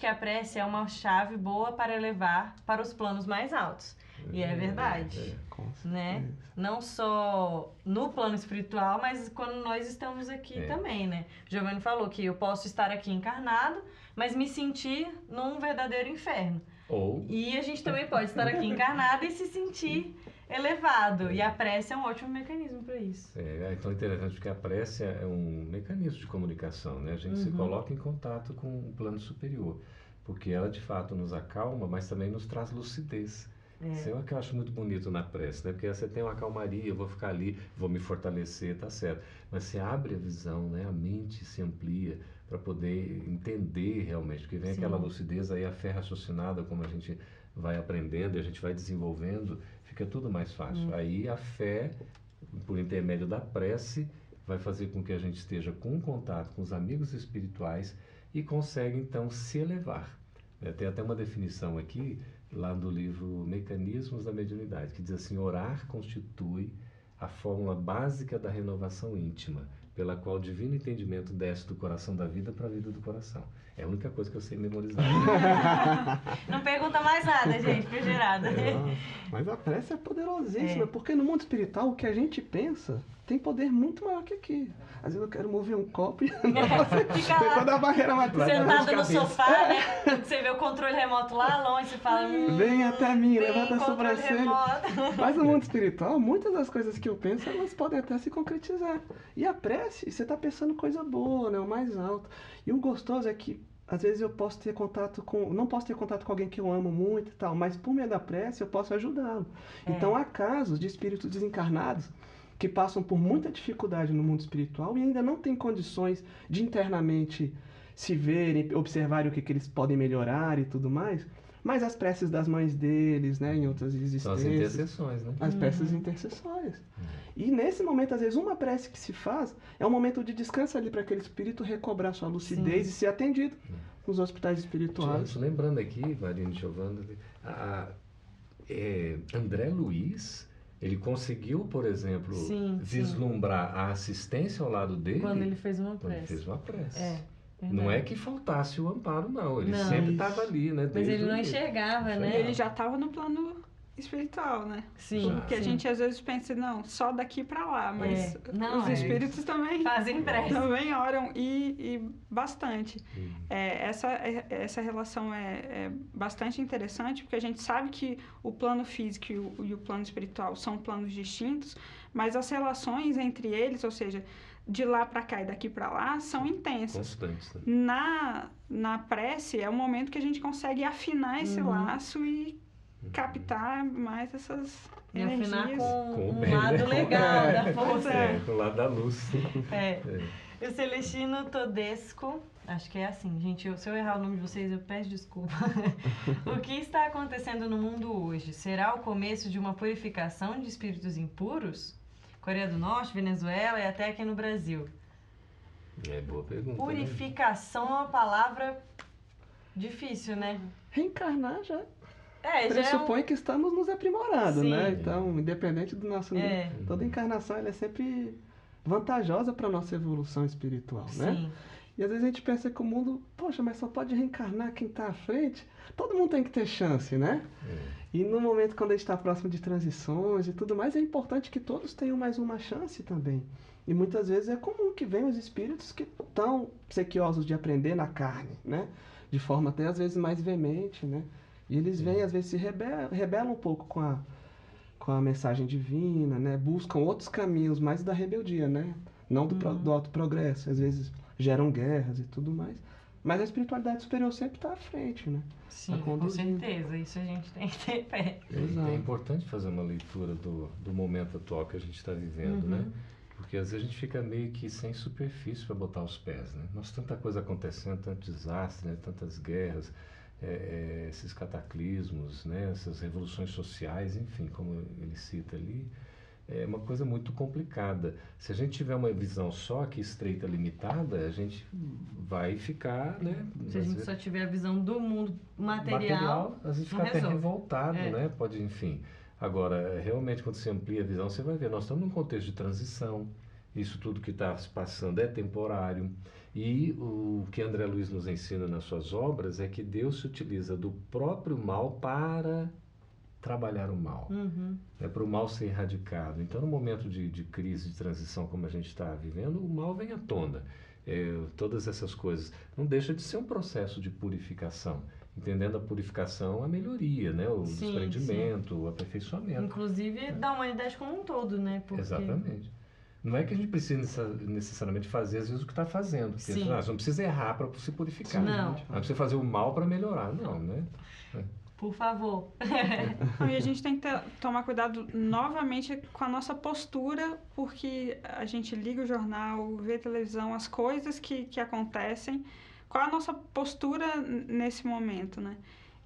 Speaker 1: a prece é uma chave boa para levar para os planos mais altos. E é verdade. Né? Não só no plano espiritual, mas quando nós estamos aqui também, né? O Giovanni falou que eu posso estar aqui encarnado, mas me sentir num verdadeiro inferno. E a gente também pode estar aqui encarnado e se sentir elevado. E a prece é um ótimo mecanismo para isso.
Speaker 2: Então é interessante porque a prece é um mecanismo de comunicação, né? A gente se coloca em contato com o plano superior, porque ela de fato nos acalma, mas também nos traz lucidez. Isso é o que eu acho muito bonito na prece, né? Porque você tem uma calmaria, eu vou ficar ali, vou me fortalecer, tá certo. Mas você abre a visão, né? A mente se amplia para poder entender realmente, porque vem aquela lucidez aí, a fé raciocinada, como a gente vai aprendendo e a gente vai desenvolvendo, fica tudo mais fácil. Aí a fé, por intermédio da prece, vai fazer com que a gente esteja com contato com os amigos espirituais e consegue então se elevar. Tem até uma definição aqui, lá do livro Mecanismos da Mediunidade, que diz assim: orar constitui a fórmula básica da renovação íntima, pela qual o divino entendimento desce do coração da vida para a vida do coração. É a única coisa que eu sei memorizar.
Speaker 1: Não pergunta mais nada, gente, por gerada.
Speaker 3: Mas a prece é poderosíssima, porque no mundo espiritual o que a gente pensa tem poder muito maior que aqui. Às vezes eu quero mover um copo e
Speaker 1: fica lá,
Speaker 3: toda a barreira material.
Speaker 1: sentada no sofá, né? Você vê o controle remoto lá longe, você fala...
Speaker 3: vem até mim, levanta a sobrancelha.
Speaker 1: Remoto.
Speaker 3: Mas no mundo espiritual, muitas das coisas que eu penso, elas podem até se concretizar. E a prece, você está pensando coisa boa, né? O mais alto. E o gostoso é que, às vezes eu posso ter contato com... não posso ter contato com alguém que eu amo muito e tal, mas por meio da prece eu posso ajudá-lo. Então há casos de espíritos desencarnados que passam por muita dificuldade no mundo espiritual e ainda não têm condições de internamente se verem, observarem o que eles podem melhorar e tudo mais, mas as preces das mães deles, né, em outras existências.
Speaker 2: São as intercessões, né?
Speaker 3: As preces intercessórias. E nesse momento, às vezes, uma prece que se faz é um momento de descanso ali para aquele espírito recobrar sua lucidez e ser atendido nos hospitais espirituais.
Speaker 2: Lembrando aqui, Marina e Giovana, André Luiz, ele conseguiu, por exemplo, vislumbrar a assistência ao lado dele
Speaker 1: quando ele fez uma prece.
Speaker 2: Não é que faltasse o amparo, não. Ele sempre estava ali, né?
Speaker 1: Mas ele não enxergava, né?
Speaker 4: Ele já estava no plano espiritual, né?
Speaker 1: Sim.
Speaker 4: Porque a gente às vezes pensa, não, só daqui para lá, mas os espíritos também
Speaker 1: fazem prece.
Speaker 4: Também oram e bastante. Essa relação é bastante interessante, porque a gente sabe que o plano físico e o plano espiritual são planos distintos, mas as relações entre eles, ou seja, de lá para cá e daqui para lá, são intensas.
Speaker 2: Constantes, né?
Speaker 4: Na prece é o momento que a gente consegue afinar esse laço e captar mais essas energias.
Speaker 1: E afinar com um lado legal da força.
Speaker 2: Com o lado da luz.
Speaker 1: E o Celestino Todesco, acho que é assim, gente, se eu errar o nome de vocês, eu peço desculpa. O que está acontecendo no mundo hoje? Será o começo de uma purificação de espíritos impuros? Coreia do Norte, Venezuela e até aqui no Brasil.
Speaker 2: Boa pergunta.
Speaker 1: Purificação é uma palavra difícil, né?
Speaker 3: Reencarnar já
Speaker 1: já
Speaker 3: pressupõe que estamos nos aprimorando, né? Então, independente do nosso nível, toda encarnação ela é sempre vantajosa para a nossa evolução espiritual, né? E às vezes a gente pensa que o mundo, poxa, mas só pode reencarnar quem está à frente. Todo mundo tem que ter chance, né? E no momento quando a gente está próximo de transições e tudo mais, é importante que todos tenham mais uma chance também. E muitas vezes é comum que venham os espíritos que estão obsequiosos de aprender na carne, né? De forma até às vezes mais veemente, né? E eles vêm, às vezes, se rebelam um pouco com a mensagem divina, né? Buscam outros caminhos, mais da rebeldia, né? Não do alto progresso. Às vezes geram guerras e tudo mais. Mas a espiritualidade superior sempre está à frente, né?
Speaker 1: Sim, com certeza. Isso a gente tem que ter fé.
Speaker 2: É importante fazer uma leitura do momento atual que a gente está vivendo, né? Porque às vezes a gente fica meio que sem superfície para botar os pés, né? Nossa, tanta coisa acontecendo, tanto desastre, né? Tantas guerras, esses cataclismos, né? Essas revoluções sociais, enfim, como ele cita ali, é uma coisa muito complicada. Se a gente tiver uma visão só aqui estreita, limitada, a gente vai ficar, né?
Speaker 1: Se a gente só tiver a visão do mundo material
Speaker 2: a gente fica até revoltado, né? Pode, enfim. Agora, realmente, quando você amplia a visão, você vai ver, nós estamos num contexto de transição, isso tudo que está se passando é temporário, e o que André Luiz nos ensina nas suas obras é que Deus se utiliza do próprio mal para trabalhar o mal, para o mal ser erradicado. Então, no momento de crise, de transição como a gente está vivendo, o mal vem à tona. Todas essas coisas. Não deixa de ser um processo de purificação. Entendendo a purificação, a melhoria, né? O desprendimento, o aperfeiçoamento.
Speaker 1: Inclusive da humanidade como um todo, né? Porque...
Speaker 2: Exatamente. Não é que a gente precisa necessariamente fazer, às vezes, o que está fazendo. Porque você não precisa errar para se purificar.
Speaker 1: Não.
Speaker 2: Não precisa fazer o mal para melhorar. Não, né?
Speaker 1: Por favor.
Speaker 4: E a gente tem que tomar cuidado novamente com a nossa postura, porque a gente liga o jornal, vê televisão, as coisas que acontecem. Qual a nossa postura nesse momento, né?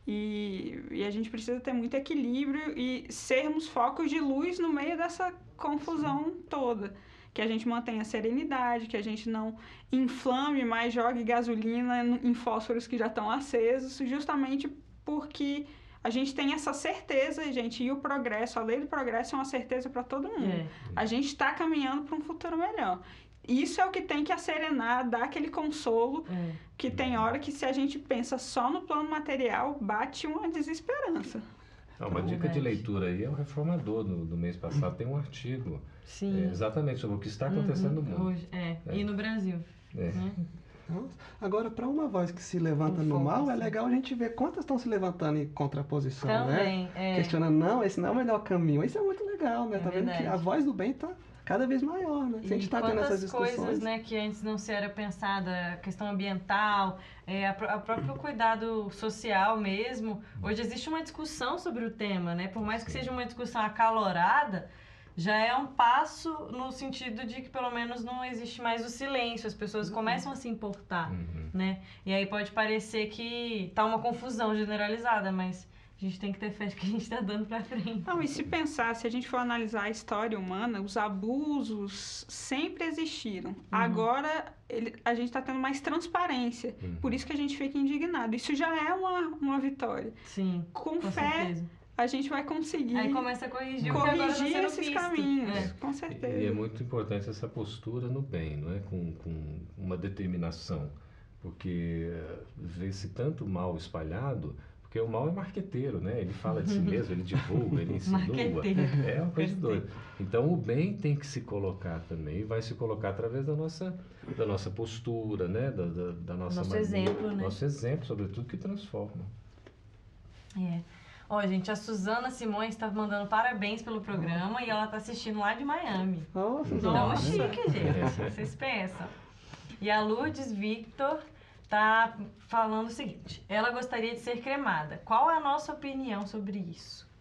Speaker 4: E a gente precisa ter muito equilíbrio e sermos focos de luz no meio dessa confusão toda. Que a gente mantenha a serenidade, que a gente não inflame, mas jogue gasolina em fósforos que já estão acesos, justamente porque a gente tem essa certeza, gente, e o progresso, a lei do progresso é uma certeza para todo mundo. A gente está caminhando para um futuro melhor. Isso é o que tem que acerenar, dar aquele consolo, que tem hora que se a gente pensa só no plano material, bate uma desesperança.
Speaker 2: Uma dica de leitura aí é o Reformador do mês passado, tem um artigo exatamente sobre o que está acontecendo no mundo.
Speaker 1: Hoje, e no Brasil. Né?
Speaker 3: Agora, para uma voz que se levanta no mal, é legal a gente ver quantas estão se levantando em contraposição,
Speaker 1: também,
Speaker 3: né? Questionando, não, esse não é o melhor caminho. Isso é muito legal, né? Tá vendo que a voz do bem está cada vez maior, né? Se a gente está tendo essas discussões...
Speaker 1: coisas, né, que antes não se era pensada, a questão ambiental, a próprio cuidado social mesmo. Hoje existe uma discussão sobre o tema, né? Por mais que seja uma discussão acalorada, já é um passo no sentido de que pelo menos não existe mais o silêncio, as pessoas começam a se importar, né? E aí pode parecer que tá uma confusão generalizada, mas a gente tem que ter fé de que a gente está dando para frente.
Speaker 4: Não, e se pensar, se a gente for analisar a história humana, os abusos sempre existiram. Agora a gente está tendo mais transparência. Por isso que a gente fica indignado. Isso já é uma vitória.
Speaker 1: Sim,
Speaker 4: com fé,
Speaker 1: certeza.
Speaker 4: A gente vai conseguir
Speaker 1: aí começa a corrigir o que agora tá sendo
Speaker 4: esses
Speaker 1: visto.
Speaker 4: caminhos, com certeza.
Speaker 2: E é muito importante essa postura no bem, não é? Com uma determinação. Porque vê-se tanto mal espalhado, porque o mal é marqueteiro, né? Ele fala de si mesmo, ele divulga, ele insinua. É uma coisa doida. Então o bem tem que se colocar também, e vai se colocar através da nossa postura, né? Da nossa
Speaker 1: nosso
Speaker 2: maneira,
Speaker 1: exemplo, né?
Speaker 2: Nosso exemplo, sobretudo, que transforma.
Speaker 1: Ó, gente, a Suzana Simões está mandando parabéns pelo programa e ela está assistindo lá de Miami.
Speaker 3: Nossa,
Speaker 1: Então, chique, gente. Vocês pensam. E a Lourdes Victor tá falando o seguinte: ela gostaria de ser cremada. Qual é a nossa opinião sobre isso?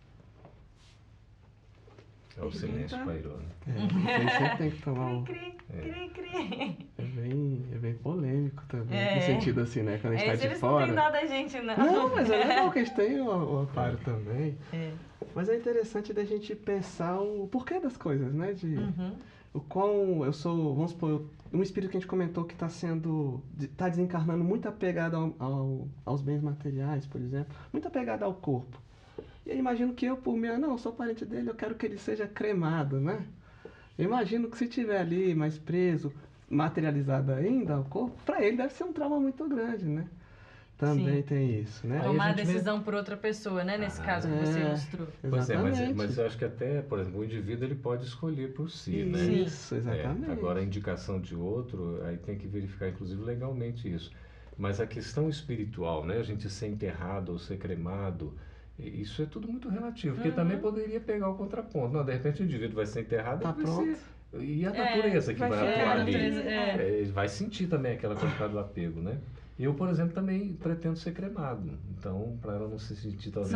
Speaker 2: É o silêncio pairou, né?
Speaker 3: Você sempre tem que tomar um...
Speaker 1: Cri.
Speaker 3: É bem polêmico também, no sentido assim, né? Quando a gente tá de
Speaker 1: Eles
Speaker 3: fora.
Speaker 1: não têm dó da gente, não.
Speaker 3: Não, mas é legal que a gente tem o amparo também.
Speaker 1: É.
Speaker 3: Mas é interessante da gente pensar o porquê das coisas, né? O quão eu sou, vamos supor, um espírito que a gente comentou que tá desencarnando muito apegado aos bens materiais, por exemplo, muito apegado ao corpo. E aí imagino que eu, por mim, não, eu sou parente dele, eu quero que ele seja cremado, né? Eu imagino que se estiver ali mais preso, materializado ainda o corpo, para ele deve ser um trauma muito grande, né? Também tem isso, né?
Speaker 1: Tomar a decisão por outra pessoa, né? Nesse caso que você ilustrou.
Speaker 2: Pois é, mas eu acho que até, por exemplo, o indivíduo ele pode escolher por si, né?
Speaker 3: Isso, exatamente.
Speaker 2: Agora a indicação de outro, aí tem que verificar, inclusive, legalmente isso. Mas a questão espiritual, né? A gente ser enterrado ou ser cremado, isso é tudo muito relativo, porque também poderia pegar o contraponto. Não, de repente o indivíduo vai ser enterrado,
Speaker 3: tá pronto.
Speaker 2: E a natureza que vai atuar ali.
Speaker 1: Ele
Speaker 2: vai sentir também aquela coisa do apego, né? Eu, por exemplo, também pretendo ser cremado. Então, para ela não se sentir talvez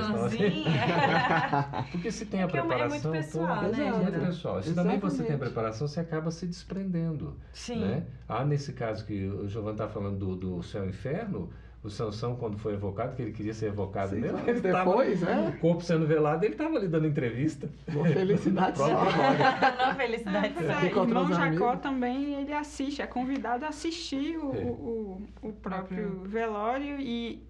Speaker 2: porque se tem a preparação...
Speaker 1: É muito pessoal,
Speaker 2: toda,
Speaker 1: né?
Speaker 2: É muito pessoal. Se também você tem a preparação, você acaba se desprendendo.
Speaker 1: Sim.
Speaker 2: Né? Nesse caso que o Giovanni está falando do céu e inferno, o Sansão, quando foi evocado, que ele queria ser evocado mesmo, ele
Speaker 3: depois,
Speaker 2: o corpo sendo velado, ele estava ali dando entrevista.
Speaker 3: Uma felicidade só.
Speaker 1: Uma felicidade só.
Speaker 4: O irmão Jacó também, ele assiste, é convidado a assistir o próprio velório e,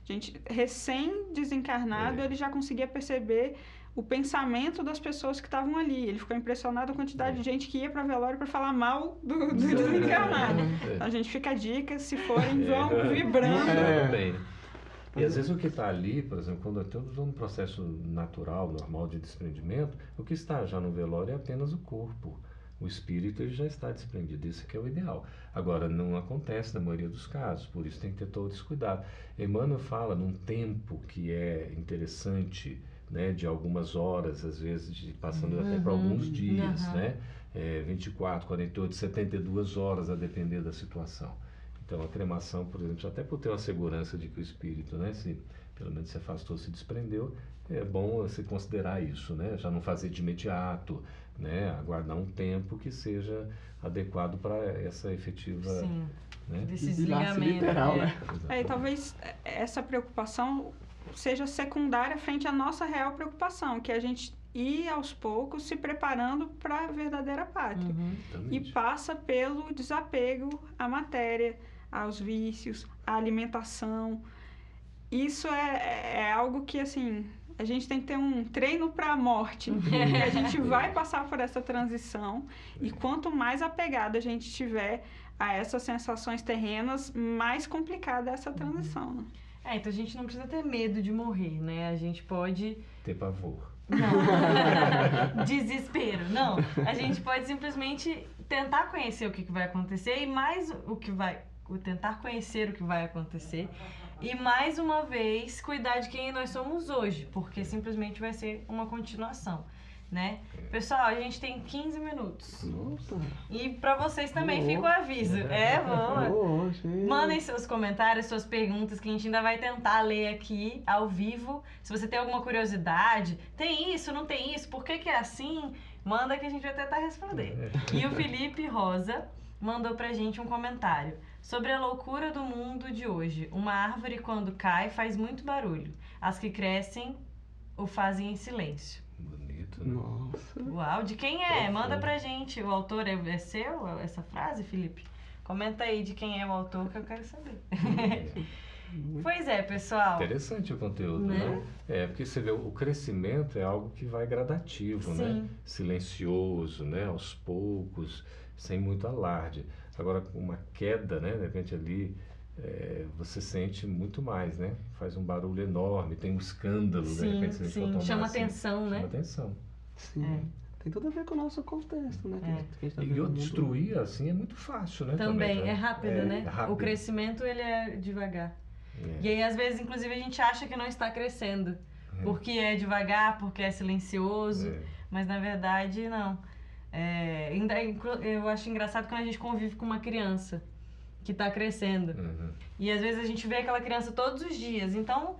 Speaker 4: gente, recém-desencarnado, ele já conseguia perceber o pensamento das pessoas que estavam ali. Ele ficou impressionado com a quantidade de gente que ia para velório para falar mal do desencarnado. Então, a gente fica a dica, se forem, vão vibrando.
Speaker 2: Bem. E às vezes o que está ali, por exemplo, quando estamos num processo natural, normal de desprendimento, o que está já no velório é apenas o corpo. O espírito ele já está desprendido, isso que é o ideal. Agora, não acontece na maioria dos casos, por isso tem que ter todo esse cuidado. Emmanuel fala num tempo que é interessante, né, de algumas horas, às vezes passando até para alguns dias, né? 24, 48, 72 horas, a depender da situação. Então, a cremação, por exemplo, até por ter uma segurança de que o espírito, né, se pelo menos se afastou, se desprendeu, é bom você considerar isso, né? Já não fazer de imediato, né? Aguardar um tempo que seja adequado para essa efetiva...
Speaker 1: Sim,
Speaker 2: né?
Speaker 1: desse desligamento.
Speaker 3: Literal, né?
Speaker 4: E talvez essa preocupação seja secundária frente à nossa real preocupação, que é a gente ir aos poucos se preparando para a verdadeira pátria. E passa pelo desapego à matéria, aos vícios, à alimentação. Isso é algo que, assim, a gente tem que ter um treino para a morte. A gente vai passar por essa transição e quanto mais apegado a gente tiver a essas sensações terrenas, mais complicada é essa transição. Né?
Speaker 1: Então a gente não precisa ter medo de morrer, né? A gente pode...
Speaker 2: ter pavor.
Speaker 1: Não. Desespero. Não. A gente pode simplesmente tentar conhecer o que vai acontecer e mais tentar conhecer o que vai acontecer e mais uma vez cuidar de quem nós somos hoje, porque simplesmente vai ser uma continuação, né? Pessoal, a gente tem 15 minutos.
Speaker 3: Nossa.
Speaker 1: E pra vocês também fica o aviso. Boa. Mandem seus comentários, suas perguntas, que a gente ainda vai tentar ler aqui ao vivo. Se você tem alguma curiosidade, tem isso, não tem isso, por que é assim? Manda que a gente vai tentar responder. E o Felipe Rosa, mandou pra gente um comentário. Sobre a loucura do mundo de hoje. Uma árvore quando cai faz muito barulho. As que crescem o fazem em silêncio.
Speaker 2: Bonito, né?
Speaker 3: Nossa.
Speaker 1: Uau, de quem é? Manda pra gente. O autor é seu, essa frase, Felipe? Comenta aí de quem é o autor que eu quero saber. Pois é, pessoal.
Speaker 2: Interessante o conteúdo, né? Porque você vê, o crescimento é algo que vai gradativo,
Speaker 1: Sim.
Speaker 2: né? Silencioso, né? Aos poucos, sem muito alarde. Agora, uma queda, né? De repente ali, você sente muito mais, né? Faz um barulho enorme, tem um escândalo, de
Speaker 1: Sim,
Speaker 2: repente, se a gente for
Speaker 1: sim.
Speaker 2: tomar
Speaker 1: Chama
Speaker 2: assim,
Speaker 1: atenção, né?
Speaker 2: chama atenção.
Speaker 3: Sim. Tem tudo a ver com o nosso contexto, né? Que a gente tá
Speaker 2: E
Speaker 3: vivendo
Speaker 2: eu
Speaker 3: muito.
Speaker 2: destruir, assim, é muito fácil, né?
Speaker 1: Também,
Speaker 2: né?
Speaker 1: é rápido, né?
Speaker 2: rápido.
Speaker 1: O crescimento, ele é devagar.
Speaker 2: É.
Speaker 1: E aí, às vezes, inclusive, a gente acha que não está crescendo. Porque é devagar, porque é silencioso. Mas, na verdade, não. Eu acho engraçado quando a gente convive com uma criança que está crescendo. E, às vezes, a gente vê aquela criança todos os dias. Então,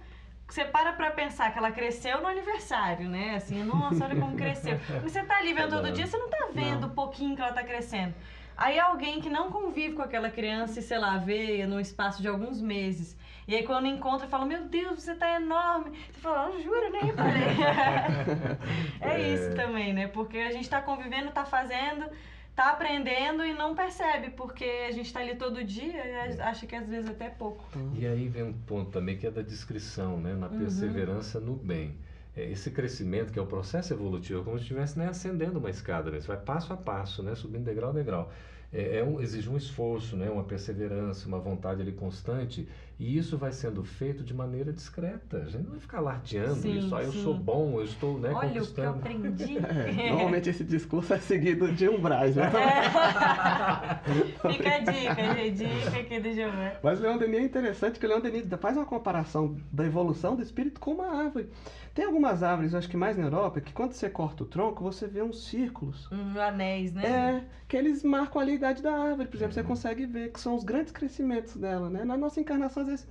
Speaker 1: você para pensar que ela cresceu no aniversário, né? Assim, nossa, olha como cresceu. Mas você tá ali vendo todo dia, você não tá vendo o pouquinho que ela tá crescendo. Aí alguém que não convive com aquela criança e, sei lá, vê num espaço de alguns meses. E aí quando encontra, fala, meu Deus, você tá enorme. Você fala, oh, jura, nem reparei. Isso também, né? Porque a gente tá convivendo, tá fazendo, tá aprendendo e não percebe, porque a gente tá ali todo dia e acha que às vezes até é pouco.
Speaker 2: E aí vem um ponto também que é da discrição, né? Na perseverança no bem. Esse crescimento, que é o processo evolutivo, é como se estivesse, né, ascendendo uma escada, né? Você vai passo a passo, né? Subindo degrau a degrau. Exige um esforço, né? Uma perseverança, uma vontade ali constante, e isso vai sendo feito de maneira discreta. A gente não vai ficar alardeando isso, eu sou bom, eu estou, né,
Speaker 1: olha
Speaker 2: conquistando.
Speaker 1: o que eu aprendi.
Speaker 3: Normalmente esse discurso é seguido de umbrais, né?
Speaker 1: Fica a dica aqui do Giovanni.
Speaker 3: Mas Leon Denis é interessante que o Leon Denis faz uma comparação da evolução do espírito com uma árvore. Tem algumas árvores, acho que mais na Europa, que quando você corta o tronco, você vê uns círculos.
Speaker 1: Anéis, né?
Speaker 3: Que eles marcam ali a idade da árvore. Por exemplo, você consegue ver que são os grandes crescimentos dela, né? Na nossa encarnação, às vezes,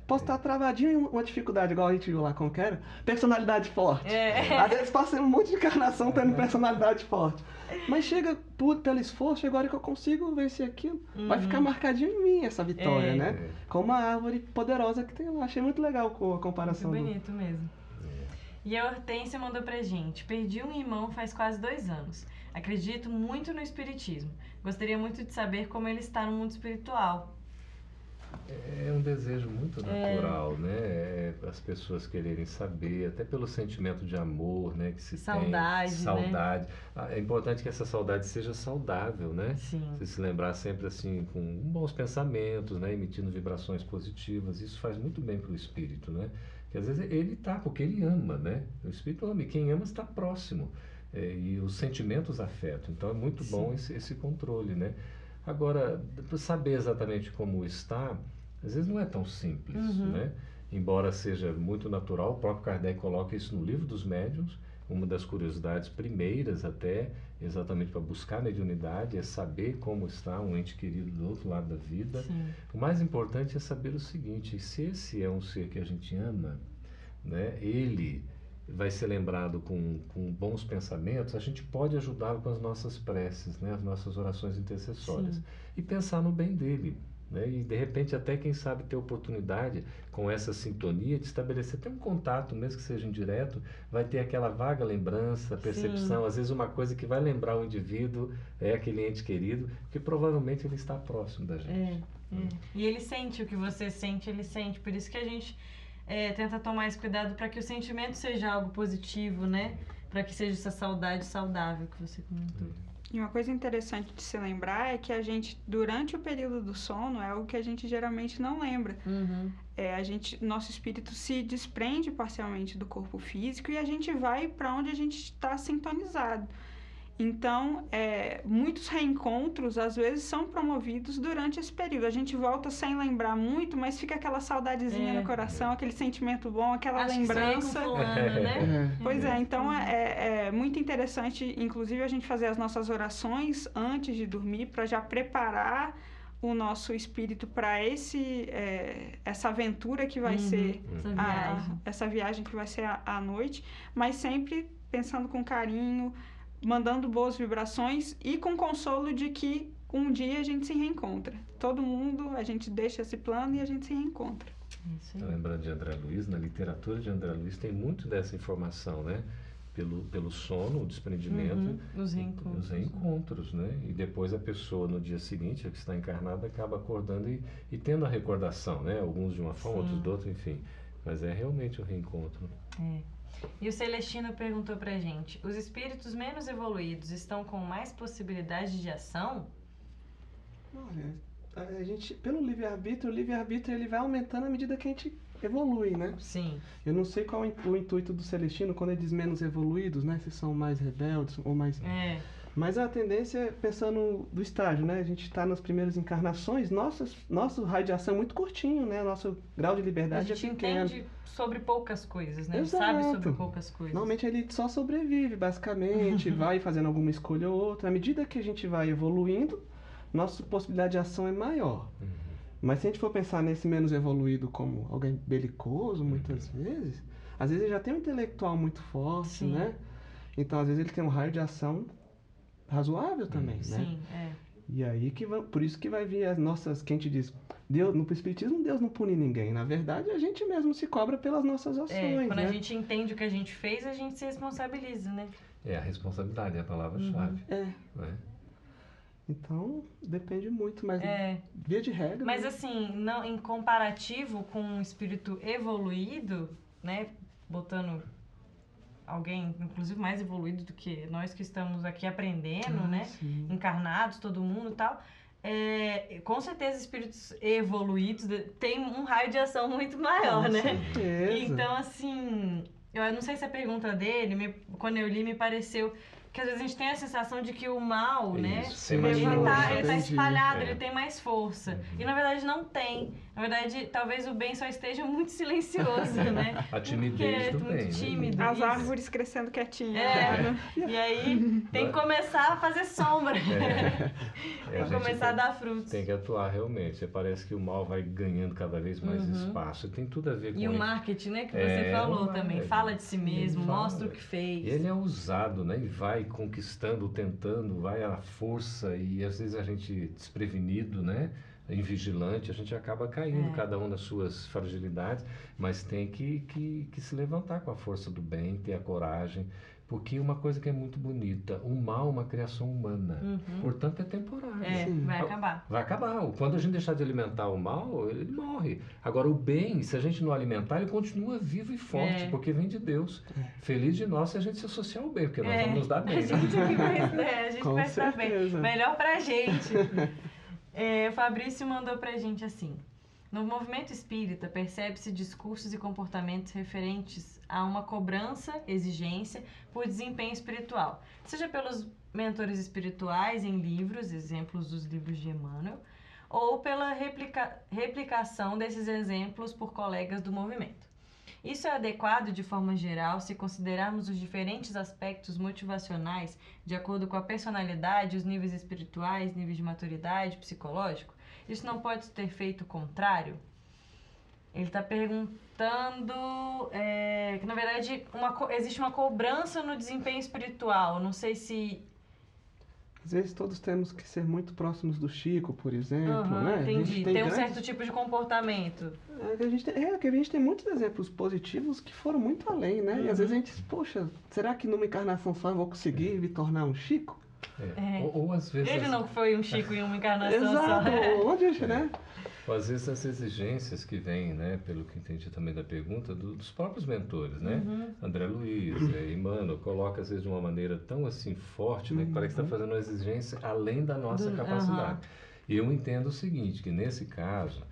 Speaker 3: posso estar travadinho em uma dificuldade, igual a gente viu lá, como que era? Personalidade forte. Às vezes passei um monte de encarnação tendo personalidade forte. Mas chega pelo esforço, agora que eu consigo vencer aquilo, vai ficar marcadinho em mim essa vitória, né? Com uma árvore poderosa que tem lá. Achei muito legal a comparação.
Speaker 1: Muito bonito mesmo. E a Hortência mandou pra gente. Perdi um irmão faz quase 2 anos. Acredito muito no espiritismo. Gostaria muito de saber como ele está no mundo espiritual.
Speaker 2: É um desejo muito natural, né? As pessoas quererem saber, até pelo sentimento de amor, né? Que se
Speaker 1: saudade,
Speaker 2: tem. Saudade. É importante que essa saudade seja saudável, né?
Speaker 1: Sim.
Speaker 2: Você se lembrar sempre assim, com bons pensamentos, né? Emitindo vibrações positivas. Isso faz muito bem para o espírito, né? Porque às vezes ele tá, porque ele ama, né? O espírito ama, e quem ama está próximo. E os sentimentos afetam. Então é muito bom esse controle, né? Agora, saber exatamente como está, às vezes não é tão simples, né? Embora seja muito natural, o próprio Kardec coloca isso no Livro dos Médiuns, uma das curiosidades primeiras até, exatamente para buscar a mediunidade, é saber como está um ente querido do outro lado da vida.
Speaker 1: Sim.
Speaker 2: O mais importante é saber o seguinte, se esse é um ser que a gente ama, né, ele vai ser lembrado com bons pensamentos, a gente pode ajudá-lo com as nossas preces, né, as nossas orações intercessórias. E pensar no bem dele. Né? E de repente até quem sabe ter oportunidade com essa sintonia de estabelecer até um contato, mesmo que seja indireto, vai ter aquela vaga lembrança, percepção, às vezes uma coisa que vai lembrar o indivíduo, aquele ente querido, porque provavelmente ele está próximo da gente.
Speaker 1: E ele sente o que você sente, ele sente, por isso que a gente tenta tomar esse cuidado para que o sentimento seja algo positivo, né? Para que seja essa saudade saudável que você comentou.
Speaker 4: E uma coisa interessante de se lembrar é que a gente, durante o período do sono, é algo que a gente geralmente não lembra. Nosso espírito se desprende parcialmente do corpo físico e a gente vai para onde a gente está sintonizado. Então, muitos reencontros, às vezes, são promovidos durante esse período. A gente volta sem lembrar muito, mas fica aquela saudadezinha no coração, aquele sentimento bom, aquela lembrança.
Speaker 1: Que fulano, né?
Speaker 4: Pois é, então é muito interessante, inclusive, a gente fazer as nossas orações antes de dormir, para já preparar o nosso espírito para essa aventura que vai ser essa viagem que vai ser à noite, mas sempre pensando com carinho, mandando boas vibrações e com consolo de que um dia a gente se reencontra. Todo mundo, a gente deixa esse plano e a gente se reencontra.
Speaker 1: Isso aí.
Speaker 2: Tá lembrando de André Luiz? Na literatura de André Luiz tem muito dessa informação, né? Pelo sono, o desprendimento,
Speaker 1: Os reencontros.
Speaker 2: os reencontros, né? E depois a pessoa, no dia seguinte, a que está encarnada, acaba acordando e tendo a recordação, né? Alguns de uma forma, outros de outra, enfim. Mas é realmente o reencontro.
Speaker 1: É. E o Celestino perguntou pra gente: os espíritos menos evoluídos estão com mais possibilidade de ação?
Speaker 3: Olha, a gente, pelo livre-arbítrio, o livre-arbítrio ele vai aumentando à medida que a gente evolui, né?
Speaker 1: Sim.
Speaker 3: Eu não sei qual é o intuito do Celestino quando ele diz menos evoluídos, né? Se são mais rebeldes ou mais...
Speaker 1: É.
Speaker 3: Mas a tendência é, pensando do estágio, né? A gente está nas primeiras encarnações, nosso raio de ação é muito curtinho, né? Nosso grau de
Speaker 1: A
Speaker 3: liberdade
Speaker 1: gente
Speaker 3: é pequeno.
Speaker 1: entende sobre poucas coisas, né?
Speaker 3: Exato.
Speaker 1: Sabe sobre poucas coisas.
Speaker 3: Normalmente ele só sobrevive, basicamente, vai fazendo alguma escolha ou outra. À medida que a gente vai evoluindo, nossa possibilidade de ação é maior. Mas se a gente for pensar nesse menos evoluído como alguém belicoso, muitas vezes, às vezes ele já tem um intelectual muito forte,
Speaker 1: Sim.
Speaker 3: né? Então, às vezes ele tem um raio de ação razoável também, né?
Speaker 1: Sim, é.
Speaker 3: E aí por isso que vai vir as nossas, que a gente diz, Deus, no Espiritismo Deus não pune ninguém. Na verdade, a gente mesmo se cobra pelas nossas ações,
Speaker 1: Quando
Speaker 3: né?
Speaker 1: a gente entende o que a gente fez, a gente se responsabiliza, né?
Speaker 2: É, a responsabilidade é a palavra-chave.
Speaker 3: É.
Speaker 2: Né?
Speaker 3: Então, depende muito, mas
Speaker 1: É.
Speaker 3: via de regra...
Speaker 1: Mas
Speaker 3: né?
Speaker 1: assim, não, em comparativo com um espírito evoluído, né? Botando alguém, inclusive, mais evoluído do que nós que estamos aqui aprendendo, né?
Speaker 3: Sim.
Speaker 1: Encarnados, todo mundo e tal. Com certeza, espíritos evoluídos têm um raio de ação muito maior,
Speaker 3: Com
Speaker 1: né?
Speaker 3: certeza.
Speaker 1: Então, assim, eu não sei se a pergunta dele, quando eu li, me pareceu que às vezes a gente tem a sensação de que o mal, né?
Speaker 2: Isso, tem mais
Speaker 3: Ele
Speaker 2: força.
Speaker 1: Ele tá
Speaker 3: Entendi.
Speaker 1: espalhado,
Speaker 2: É.
Speaker 1: ele tem mais força. E na verdade não tem. Na verdade, talvez o bem só esteja muito silencioso, né?
Speaker 2: A timidez
Speaker 1: Porque
Speaker 2: do
Speaker 1: é
Speaker 2: bem,
Speaker 1: muito
Speaker 2: né?
Speaker 1: tímido.
Speaker 4: As
Speaker 1: Isso.
Speaker 4: árvores crescendo quietinhas.
Speaker 1: E aí tem que começar a fazer sombra.
Speaker 2: A
Speaker 1: Tem que
Speaker 2: gente
Speaker 1: começar a dar frutos.
Speaker 2: tem que atuar realmente. Parece que o mal vai ganhando cada vez mais espaço. Tem tudo a ver com
Speaker 1: E o
Speaker 2: isso.
Speaker 1: marketing, né, que você falou também. Fala de si mesmo,
Speaker 2: Fala.
Speaker 1: mostra o que fez.
Speaker 2: E ele é usado, né? E vai conquistando, tentando, vai à força e às vezes a gente desprevenido, né? Invigilante, a gente acaba caindo, cada um nas suas fragilidades, mas tem que se levantar com a força do bem, ter a coragem, porque uma coisa que é muito bonita, o mal é uma criação humana, portanto é temporário.
Speaker 1: Vai acabar.
Speaker 2: Vai acabar. Quando a gente deixar de alimentar o mal, ele morre. Agora, o bem, se a gente não alimentar, ele continua vivo e forte, porque vem de Deus. Feliz de nós se a gente se associar ao bem, porque nós vamos nos dar bem.
Speaker 1: A gente
Speaker 3: Com
Speaker 1: vai estar bem.
Speaker 3: certeza.
Speaker 1: Melhor pra gente. O Fabrício mandou pra gente assim: no movimento espírita, percebe-se discursos e comportamentos referentes a uma cobrança, exigência por desempenho espiritual, seja pelos mentores espirituais em livros, exemplos dos livros de Emmanuel, ou pela replicação desses exemplos por colegas do movimento. Isso é adequado de forma geral se considerarmos os diferentes aspectos motivacionais de acordo com a personalidade, os níveis espirituais, níveis de maturidade, psicológico? Isso não pode ter feito o contrário? Ele está perguntando que, na verdade, existe uma cobrança no desempenho espiritual. Não sei se...
Speaker 3: Às vezes todos temos que ser muito próximos do Chico, por exemplo, né? A gente
Speaker 1: Entendi. Tem um
Speaker 3: grandes-
Speaker 1: certo tipo de comportamento.
Speaker 3: que a gente tem muitos exemplos positivos que foram muito além, né? E às vezes a gente diz, poxa, será que numa encarnação só eu vou conseguir me tornar um Chico?
Speaker 2: Ou às vezes...
Speaker 1: Ele não foi um Chico em uma encarnação
Speaker 3: Exato!
Speaker 1: só.
Speaker 3: Onde, né?
Speaker 2: Ou às vezes as exigências que vêm, né, pelo que entendi também da pergunta, dos próprios mentores, né? André Luiz, Emmanuel, coloca às vezes de uma maneira tão assim forte, né, que parece que está fazendo uma exigência além da nossa capacidade. E eu entendo o seguinte, que nesse caso,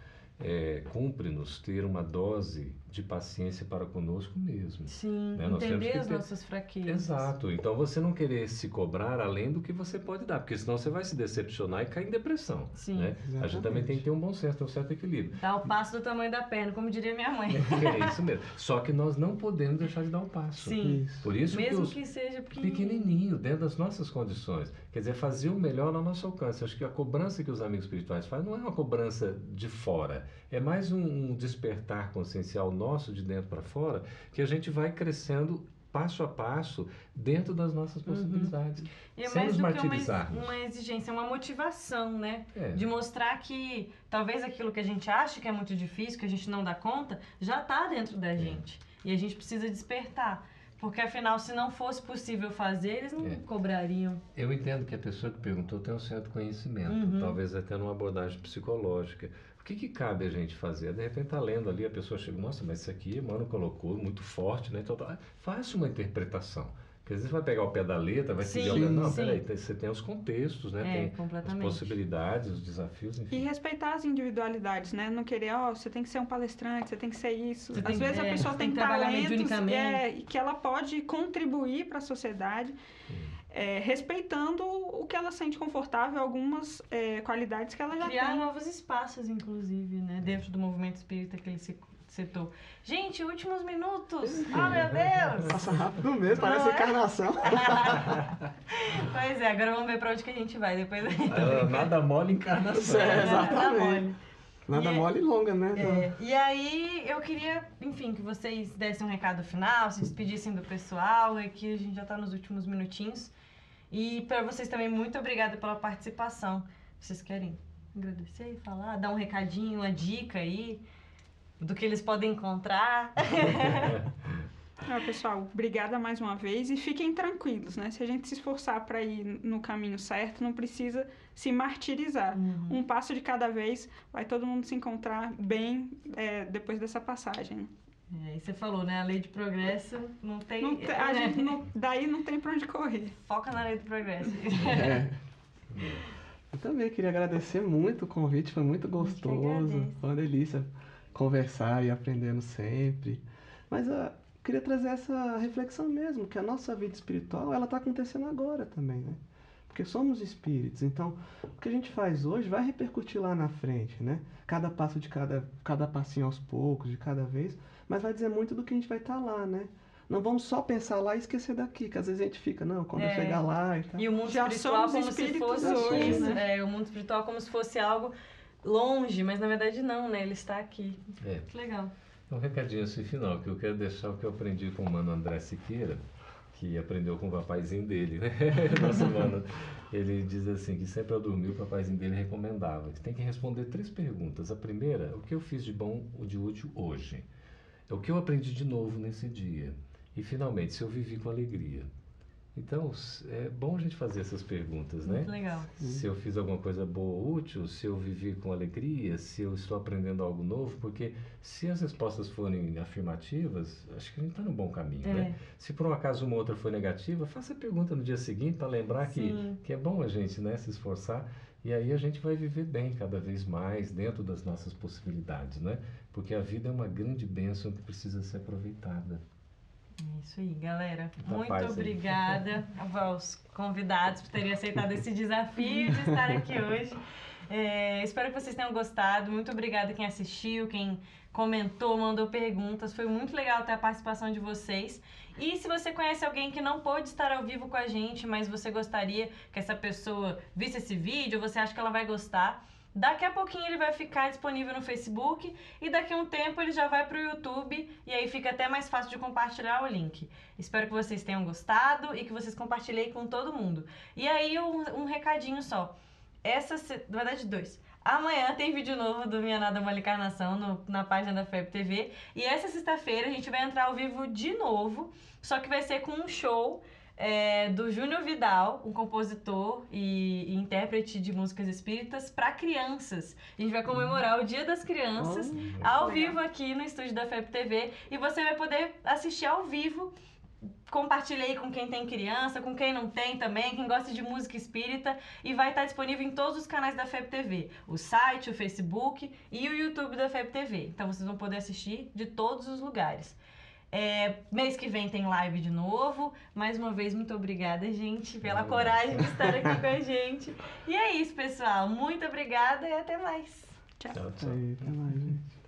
Speaker 2: cumpre-nos ter uma dose de paciência para conosco mesmo.
Speaker 1: Sim,
Speaker 2: Né? Nós temos
Speaker 1: entender
Speaker 2: que
Speaker 1: as
Speaker 2: ter-
Speaker 1: nossas fraquezas.
Speaker 2: Exato. Então você não querer se cobrar além do que você pode dar, porque senão você vai se decepcionar e cair em depressão.
Speaker 1: Sim.
Speaker 2: Né? A gente também tem que ter um bom senso, ter um certo equilíbrio.
Speaker 1: Dá o passo do tamanho da perna, como diria minha mãe.
Speaker 2: É isso mesmo. Só que nós não podemos deixar de dar um passo.
Speaker 1: Sim.
Speaker 3: Isso.
Speaker 2: Por isso
Speaker 1: Mesmo
Speaker 2: que
Speaker 1: que
Speaker 2: os
Speaker 1: seja pequenininho.
Speaker 2: pequenininho, dentro das nossas condições. Quer dizer, fazer o melhor ao nosso alcance. Acho que a cobrança que os amigos espirituais fazem não é uma cobrança de fora. É mais um despertar consciencial nosso de dentro para fora, que a gente vai crescendo passo a passo, dentro das nossas possibilidades.
Speaker 1: E é
Speaker 2: sem
Speaker 1: mais
Speaker 2: nos
Speaker 1: do que
Speaker 2: martirizarmos.
Speaker 1: uma exigência, uma motivação, né?
Speaker 2: É.
Speaker 1: De mostrar que talvez aquilo que a gente acha que é muito difícil, que a gente não dá conta, já está dentro da gente. E a gente precisa despertar. Porque afinal, se não fosse possível fazer, eles não cobrariam.
Speaker 2: Eu entendo que a pessoa que perguntou tem um certo conhecimento, talvez até numa abordagem psicológica. O que cabe a gente fazer? De repente tá lendo ali, a pessoa chega, nossa, mas isso aqui, mano, colocou muito forte, né? Então, faça uma interpretação. Porque às vezes vai pegar o pé da letra, vai seguir o... Não, peraí, você tem os contextos, né? Tem as possibilidades, os desafios, enfim.
Speaker 4: E respeitar as individualidades, né? Não querer, você tem que ser um palestrante, você tem que ser isso. Às vezes a pessoa tem talentos e que ela pode contribuir para a sociedade, respeitando o que ela sente confortável, algumas qualidades que ela já tem.
Speaker 1: Criar novos espaços, inclusive, né? Dentro do movimento espírita que ele citou. Gente, últimos minutos! Oh, meu Deus!
Speaker 3: Passa rápido mesmo, parece encarnação.
Speaker 1: Pois é, agora vamos ver pra onde que a gente vai. Depois
Speaker 2: Nada mole encarnação.
Speaker 3: Exatamente. Nada mole e longa, né?
Speaker 1: E aí, eu queria, enfim, que vocês dessem um recado final, se despedissem do pessoal, que a gente já tá nos últimos minutinhos. E para vocês também, muito obrigada pela participação. Vocês querem agradecer, falar, dar um recadinho, uma dica aí do que eles podem encontrar?
Speaker 4: Pessoal, obrigada mais uma vez e fiquem tranquilos, né? Se a gente se esforçar para ir no caminho certo, não precisa se martirizar. Um passo de cada vez, vai todo mundo se encontrar bem depois dessa passagem.
Speaker 1: E você falou, né? A lei de progresso não tem...
Speaker 4: Daí não tem para onde correr.
Speaker 1: Foca na lei do progresso.
Speaker 3: Eu também queria agradecer muito o convite, foi muito gostoso, foi uma delícia conversar e aprendendo sempre. Mas eu queria trazer essa reflexão mesmo, que a nossa vida espiritual, ela está acontecendo agora também, né? Porque somos espíritos, então o que a gente faz hoje vai repercutir lá na frente, né? Cada passo de cada passinho aos poucos, de cada vez, mas vai dizer muito do que a gente vai estar lá, né? Não vamos só pensar lá e esquecer daqui, que às vezes a gente fica, não, quando eu chegar lá e tal.
Speaker 1: E o mundo espiritual como se fosse hoje, né? O mundo espiritual como se fosse algo longe, mas na verdade não, né? Ele está aqui. Que legal.
Speaker 2: Um recadinho assim final, que eu quero deixar o que eu aprendi com o mano André Siqueira, que aprendeu com o papaizinho dele, né? Nosso mano, ele diz assim, que sempre ao dormir o papaizinho dele recomendava, que tem que responder 3 perguntas. A primeira, o que eu fiz de bom ou de útil hoje? O que eu aprendi de novo nesse dia? E finalmente, se eu vivi com alegria. Então, é bom a gente fazer essas perguntas, né?
Speaker 1: Muito legal.
Speaker 2: Se eu fiz alguma coisa boa ou útil, se eu vivi com alegria, se eu estou aprendendo algo novo, porque se as respostas forem afirmativas, acho que a gente está no bom caminho, né? Se por um acaso uma outra for negativa, faça a pergunta no dia seguinte para lembrar que é bom a gente, né, se esforçar, e aí a gente vai viver bem cada vez mais dentro das nossas possibilidades, né? Porque a vida é uma grande bênção que precisa ser aproveitada.
Speaker 1: É isso aí, galera. Muito obrigada aos convidados por terem aceitado esse desafio de estar aqui hoje. Espero que vocês tenham gostado. Muito obrigada quem assistiu, quem comentou, mandou perguntas. Foi muito legal ter a participação de vocês. E se você conhece alguém que não pôde estar ao vivo com a gente, mas você gostaria que essa pessoa visse esse vídeo, ou você acha que ela vai gostar, daqui a pouquinho ele vai ficar disponível no Facebook e daqui a um tempo ele já vai para o YouTube e aí fica até mais fácil de compartilhar o link. Espero que vocês tenham gostado e que vocês compartilhem com todo mundo. E aí um recadinho só. Na verdade 2. Amanhã tem vídeo novo do Minha Nada Mole Encarnação na página da FEB TV. E essa sexta-feira a gente vai entrar ao vivo de novo, só que vai ser com um show do Júnior Vidal, um compositor e intérprete de músicas espíritas para crianças. A gente vai comemorar o Dia das Crianças ao vivo aqui no estúdio da FEB TV e você vai poder assistir ao vivo. Compartilhe aí com quem tem criança, com quem não tem também, quem gosta de música espírita, e vai estar disponível em todos os canais da FEB TV, o site, o Facebook e o YouTube da FEB TV. Então vocês vão poder assistir de todos os lugares. Mês que vem tem live de novo. Mais uma vez, muito obrigada, gente, pela coragem de estar aqui com a gente. E é isso, pessoal. Muito obrigada e até mais.
Speaker 4: Tchau.
Speaker 3: Até mais, gente.